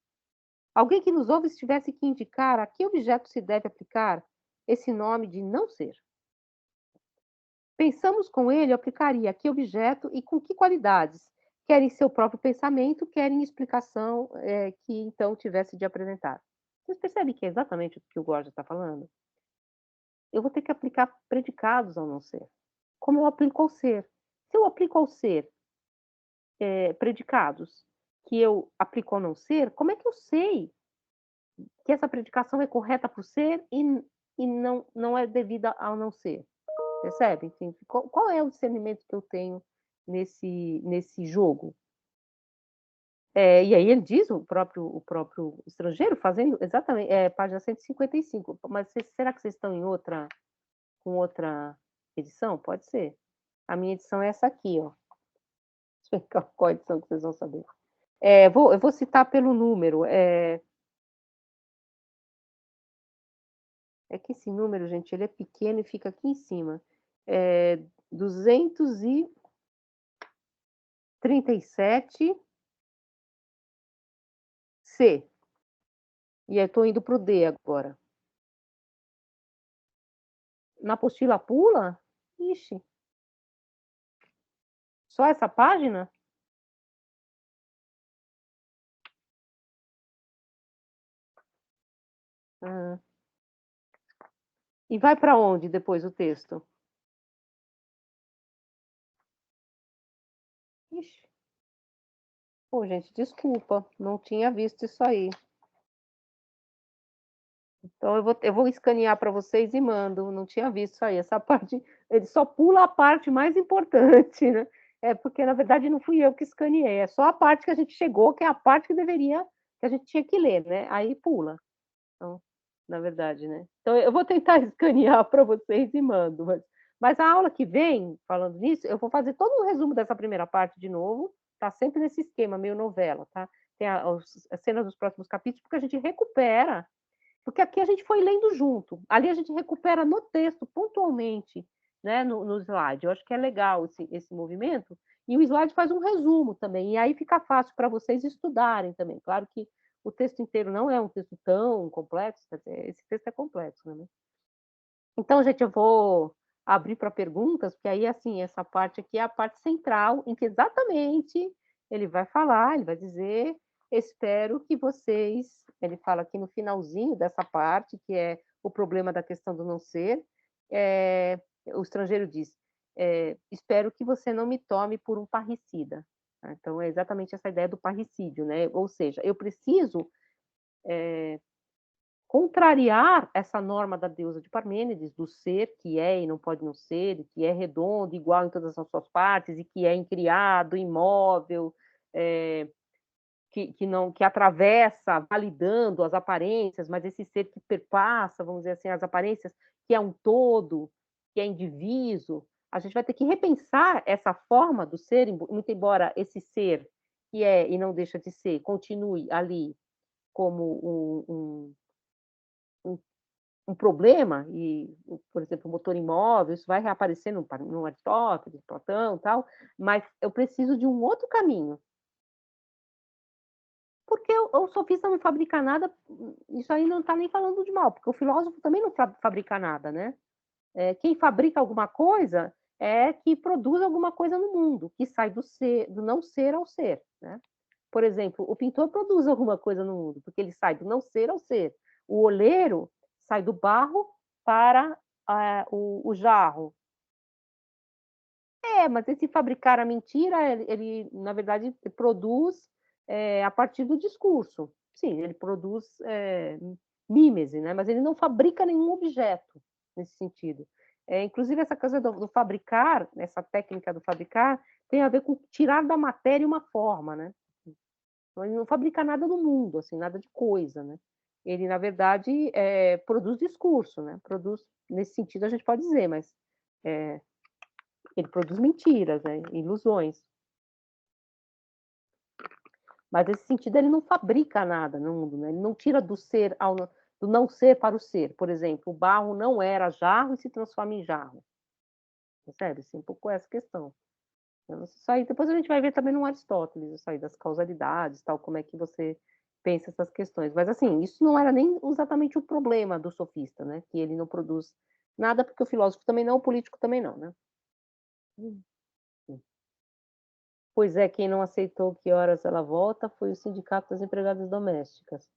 Alguém que nos ouve se tivesse que indicar a que objeto se deve aplicar esse nome de não ser. Pensamos com ele, aplicaria a que objeto e com que qualidades, quer em seu próprio pensamento, quer em explicação que então tivesse de apresentar. Vocês percebem que é exatamente o que o Gorgia está falando? Eu vou ter que aplicar predicados ao não ser. Como eu aplico ao ser? Se eu aplico ao ser predicados que eu aplico ao não ser, como é que eu sei que essa predicação é correta para o ser e não é devida ao não ser? Percebe? Enfim, qual é o discernimento que eu tenho nesse jogo? E aí ele diz, o próprio estrangeiro, fazendo exatamente, página 155, mas será que vocês estão com outra edição? Pode ser. A minha edição é essa aqui, ó. Deixa eu ver qual edição que vocês vão saber. Eu vou citar pelo número. É que esse número, gente, ele é pequeno e fica aqui em cima. 237 C. E eu estou indo para o D agora. Na apostila pula? Ixi. Só essa página? Ah. E vai para onde depois o texto? Ixi. Pô, gente, desculpa, não tinha visto isso aí. Então eu vou escanear para vocês e mando. Não tinha visto isso aí. Essa parte, ele só pula a parte mais importante, né? Porque na verdade não fui eu que escaneei, é só a parte que a gente chegou, que é a parte que a gente tinha que ler, né? Aí pula. Então, na verdade, né? Então eu vou tentar escanear para vocês e mando. Mas a aula que vem, falando nisso, eu vou fazer todo um resumo dessa primeira parte de novo. Tá sempre nesse esquema, meio novela, tá? Tem as cenas dos próximos capítulos, porque a gente recupera. Porque aqui a gente foi lendo junto. Ali a gente recupera no texto, pontualmente, né, no slide. Eu acho que é legal esse movimento. E o slide faz um resumo também. E aí fica fácil para vocês estudarem também. Claro que o texto inteiro não é um texto tão complexo, esse texto é complexo, né? Então, gente, eu vou abrir para perguntas, porque aí, assim, essa parte aqui é a parte central, em que exatamente ele vai falar, ele vai dizer, espero que vocês, ele fala aqui no finalzinho dessa parte, que é o problema da questão do não ser, o estrangeiro diz, espero que você não me tome por um parricida. Então, é exatamente essa ideia do parricídio, né? Ou seja, eu preciso contrariar essa norma da deusa de Parmênides, do ser que é e não pode não ser, e que é redondo, igual em todas as suas partes, e que é incriado, imóvel, que atravessa, validando as aparências, mas esse ser que perpassa, vamos dizer assim, as aparências, que é um todo, que é indiviso. A gente vai ter que repensar essa forma do ser, muito embora esse ser que é e não deixa de ser, continue ali como um problema, e, por exemplo, o motor imóvel, isso vai reaparecer no Aristóteles, Platão, tal, mas eu preciso de um outro caminho. Porque o sofista não fabrica nada, isso aí não está nem falando de mal, porque o filósofo também não fabrica nada, né? Quem fabrica alguma coisa é que produz alguma coisa no mundo, que sai do não ser ao ser, né? Por exemplo, o pintor produz alguma coisa no mundo, porque ele sai do não ser ao ser. O oleiro sai do barro para o jarro. Mas esse fabricar a mentira, ele na verdade, produz a partir do discurso. Sim, ele produz mímese, né? Mas ele não fabrica nenhum objeto nesse sentido. Inclusive, essa coisa do fabricar, essa técnica do fabricar, tem a ver com tirar da matéria uma forma, né? Ele não fabrica nada no mundo, assim, nada de coisa, né? Ele, na verdade, produz discurso, né? Produz, nesse sentido, a gente pode dizer, mas ele produz mentiras, né? Ilusões. Mas, nesse sentido, ele não fabrica nada no mundo, né? Ele não tira do ser do não ser para o ser. Por exemplo, o barro não era jarro e se transforma em jarro. Percebe? Assim, um pouco essa questão. Isso aí, depois a gente vai ver também no Aristóteles, isso aí das causalidades, tal, como é que você pensa essas questões. Mas, assim, isso não era nem exatamente o problema do sofista, né? Que ele não produz nada, porque o filósofo também não, o político também não, né? Pois é, quem não aceitou que horas ela volta foi o Sindicato das Empregadas Domésticas.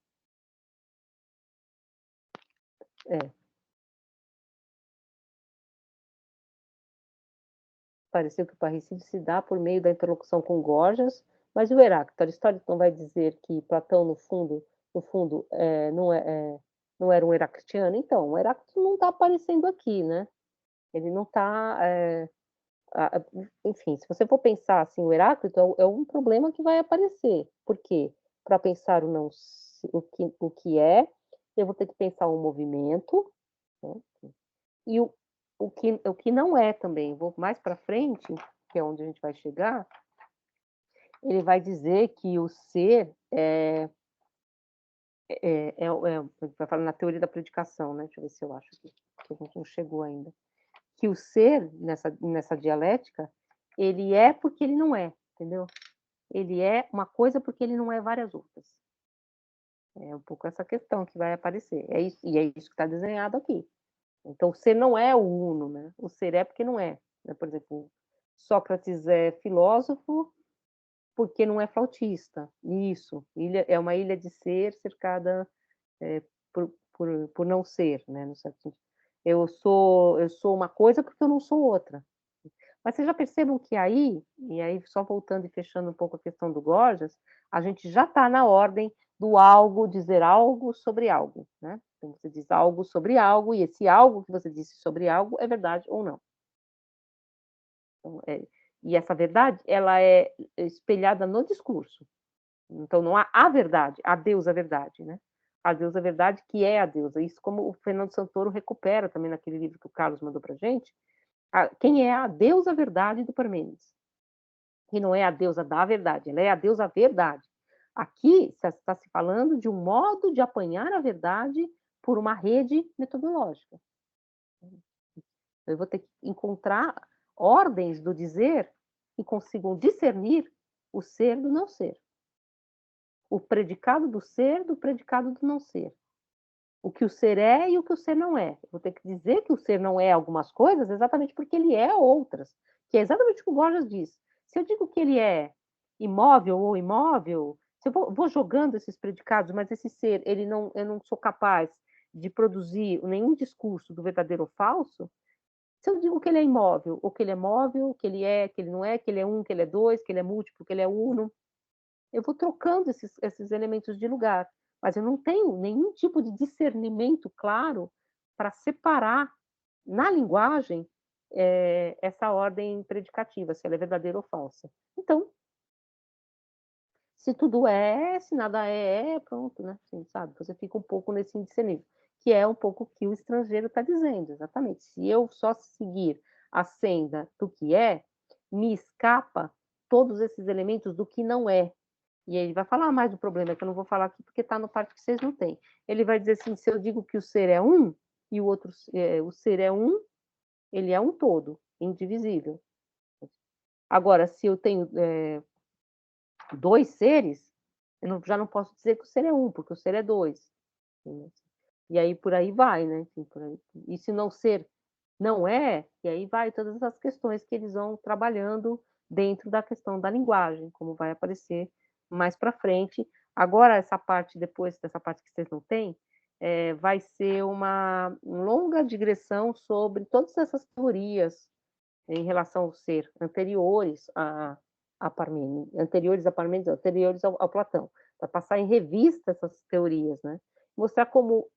Pareceu que o parricídio se dá por meio da interlocução com Gorgias, mas e o Heráclito? Aristóteles não vai dizer que Platão, no fundo, não era um heraclitiano? Então, o Heráclito não está aparecendo aqui, né? Ele não está... enfim, se você for pensar assim, o Heráclito é um problema que vai aparecer. Por quê? Para pensar o que é, eu vou ter que pensar o movimento, né? E o que não é também. Vou mais para frente, que é onde a gente vai chegar, ele vai dizer que o ser vai falar na teoria da predicação, né? Deixa eu ver se eu acho aqui, que a gente não chegou ainda. Que o ser, nessa dialética, ele é porque ele não é, entendeu? Ele é uma coisa porque ele não é várias outras. É um pouco essa questão que vai aparecer. É isso, e é isso que está desenhado aqui. Então, o ser não é o uno, né? O ser é porque não é. Né? Por exemplo, Sócrates é filósofo porque não é flautista. Isso, é uma ilha de ser cercada por não ser, né? No certo sentido. Eu sou uma coisa porque eu não sou outra. Mas vocês já percebam que aí, e aí só voltando e fechando um pouco a questão do Gorgias, a gente já está na ordem do algo, dizer algo sobre algo, né? Então você diz algo sobre algo, e esse algo que você disse sobre algo é verdade ou não. Então, e essa verdade, ela é espelhada no discurso. Então não há a verdade, a deusa verdade, né? A deusa verdade que é a deusa. Isso como o Fernando Santoro recupera também naquele livro que o Carlos mandou para a gente, quem é a deusa verdade do Parmênides. Que não é a deusa da verdade, ela é a deusa verdade. Aqui está se falando de um modo de apanhar a verdade por uma rede metodológica. Eu vou ter que encontrar ordens do dizer que consigam discernir o ser do não ser. O predicado do ser do predicado do não ser. O que o ser é e o que o ser não é. Eu vou ter que dizer que o ser não é algumas coisas exatamente porque ele é outras. Que é exatamente o que o Gorgias diz. Se eu digo que ele é imóvel ou imóvel, se eu vou jogando esses predicados, mas esse ser, eu não sou capaz de produzir nenhum discurso do verdadeiro ou falso, se eu digo que ele é imóvel, ou que ele é móvel, que ele não é, que ele é um, que ele é dois, que ele é múltiplo, que ele é uno, eu vou trocando esses elementos de lugar, mas eu não tenho nenhum tipo de discernimento claro para separar na linguagem essa ordem predicativa, se ela é verdadeira ou falsa. Então, se tudo é, se nada é, pronto, né? Assim, sabe? Você fica um pouco nesse indiscernível, que é um pouco o que o estrangeiro está dizendo, exatamente. Se eu só seguir a senda do que é, me escapa todos esses elementos do que não é. E ele vai falar mais do problema, que eu não vou falar aqui porque está no parte que vocês não têm. Ele vai dizer assim, se eu digo que o ser é um, e o outro, o ser é um, ele é um todo, indivisível. Agora, se eu tenho dois seres, já não posso dizer que o ser é um, porque o ser é dois. E aí por aí vai, né? Assim, e se não ser não é, e aí vai todas as questões que eles vão trabalhando dentro da questão da linguagem, como vai aparecer mais para frente. Agora, essa parte, depois dessa parte que vocês não têm, vai ser uma longa digressão sobre todas essas teorias em relação ao ser, anteriores a Parmênides, anteriores ao Platão, para passar em revista essas teorias, né? Mostrar como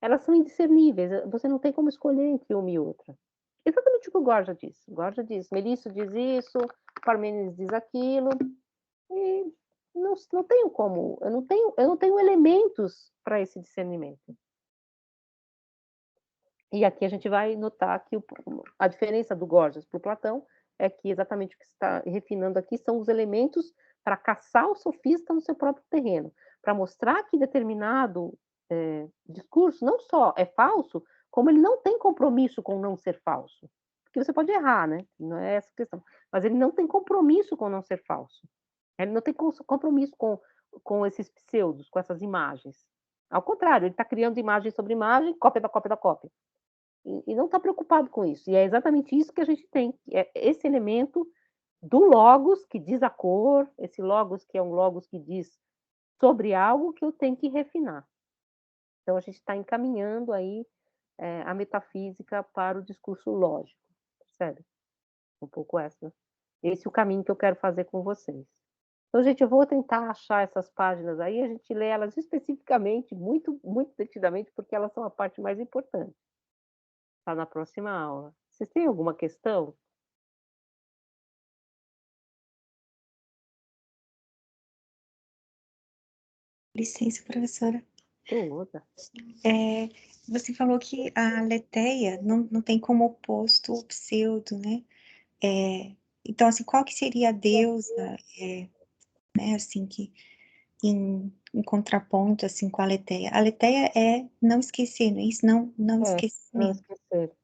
elas são indiscerníveis, você não tem como escolher entre uma e outra. Exatamente o que o Gorgias diz. O Gorgias diz, Melício diz isso, Parmênides diz aquilo, e não tenho como, eu não tenho elementos para esse discernimento. E aqui a gente vai notar que a diferença do Gorgias para o Platão é que exatamente o que está refinando aqui são os elementos para caçar o sofista no seu próprio terreno, para mostrar que determinado discurso não só é falso, como ele não tem compromisso com não ser falso. Porque você pode errar, né? Não é essa a questão. Mas ele não tem compromisso com não ser falso. Ele não tem compromisso com com esses pseudos, com essas imagens. Ao contrário, ele está criando imagem sobre imagem, cópia da cópia da cópia. E não está preocupado com isso. E é exatamente isso que a gente tem. É esse elemento do logos, que diz a cor, esse logos que é um logos que diz sobre algo que eu tenho que refinar. Então, a gente está encaminhando aí a metafísica para o discurso lógico, percebe? Um pouco esse é o caminho que eu quero fazer com vocês. Então, gente, eu vou tentar achar essas páginas aí, a gente lê elas especificamente, muito, muito detidamente, porque elas são a parte mais importante. Tá na próxima aula. Vocês têm alguma questão? Licença, professora. Toda. Você falou que a aletheia não tem como oposto o pseudo, né? Então, assim, qual que seria a deusa, né, assim, que em contraponto, assim, com a aletheia? A aletheia é não esquecer, não é isso? Não Não esquecimento. esquecer.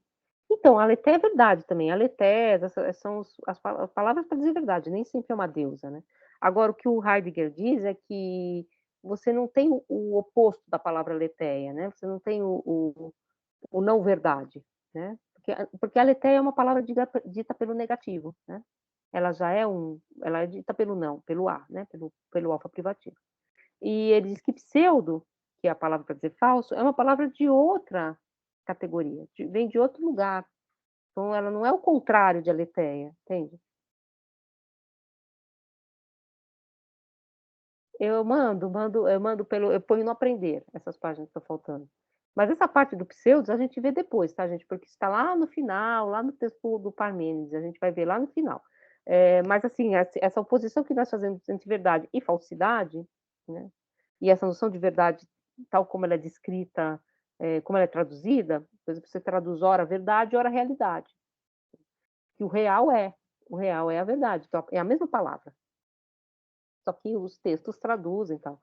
Então, a aletheia é verdade também. A aletheia são as palavras para dizer verdade, nem sempre é uma deusa, né? Agora, o que o Heidegger diz é que você não tem o oposto da palavra aletheia, né? Você não tem o não verdade, né? Porque a aletheia é uma palavra dita pelo negativo, né? Ela é dita pelo não, pelo a, né? Pelo alfa privativo. E ele diz que pseudo, que é a palavra para dizer falso, é uma palavra de outra categoria, vem de outro lugar. Então, ela não é o contrário de aletheia, entende? Eu ponho no aprender essas páginas que estão faltando. Mas essa parte do pseudos a gente vê depois, tá, gente? Porque está lá no final, lá no texto do Parmênides, a gente vai ver lá no final. Mas, assim, essa oposição que nós fazemos entre verdade e falsidade, né? E essa noção de verdade, tal como ela é descrita, como ela é traduzida, por exemplo, você traduz ora verdade, ora realidade. Que o real é a verdade, então, é a mesma palavra. Só que os textos traduzem e tal.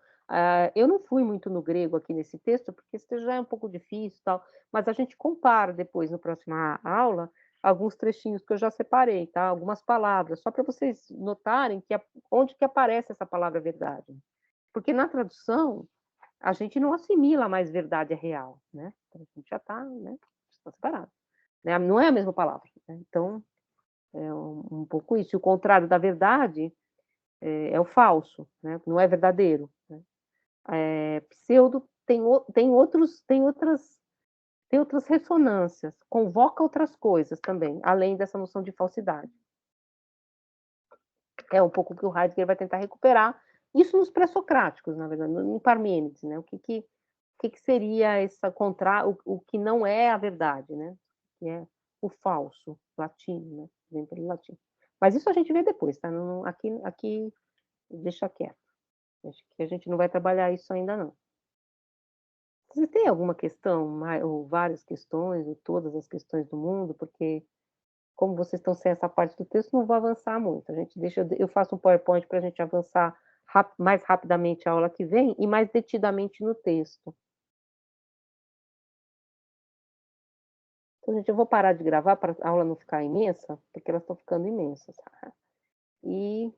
Eu não fui muito no grego aqui nesse texto, porque esse texto já é um pouco difícil e tal, mas a gente compara depois, na próxima aula, alguns trechinhos que eu já separei, tá? Algumas palavras, só para vocês notarem onde que aparece essa palavra verdade. Porque na tradução, a gente não assimila mais verdade a real, né? Então, a gente já está, né? Está separado. Né? Não é a mesma palavra. Né? Então, é um pouco isso. E o contrário da verdade é o falso, né? Não é verdadeiro. Né? Pseudo tem outras ressonâncias, convoca outras coisas também, além dessa noção de falsidade. É um pouco que o Heidegger vai tentar recuperar, isso nos pré-socráticos, na verdade, em Parmênides, né? O que seria o que não é a verdade, né? Que é o falso, latino, né? Vem pelo latim. Mas isso a gente vê depois, tá? Aqui deixa quieto. Acho que a gente não vai trabalhar isso ainda não. Você tem alguma questão, ou várias questões, ou todas as questões do mundo? Porque, como vocês estão sem essa parte do texto, não vou avançar muito. Eu faço um PowerPoint para a gente avançar mais rapidamente a aula que vem e mais detidamente no texto. Então, gente, eu vou parar de gravar para a aula não ficar imensa, porque elas estão ficando imensas. E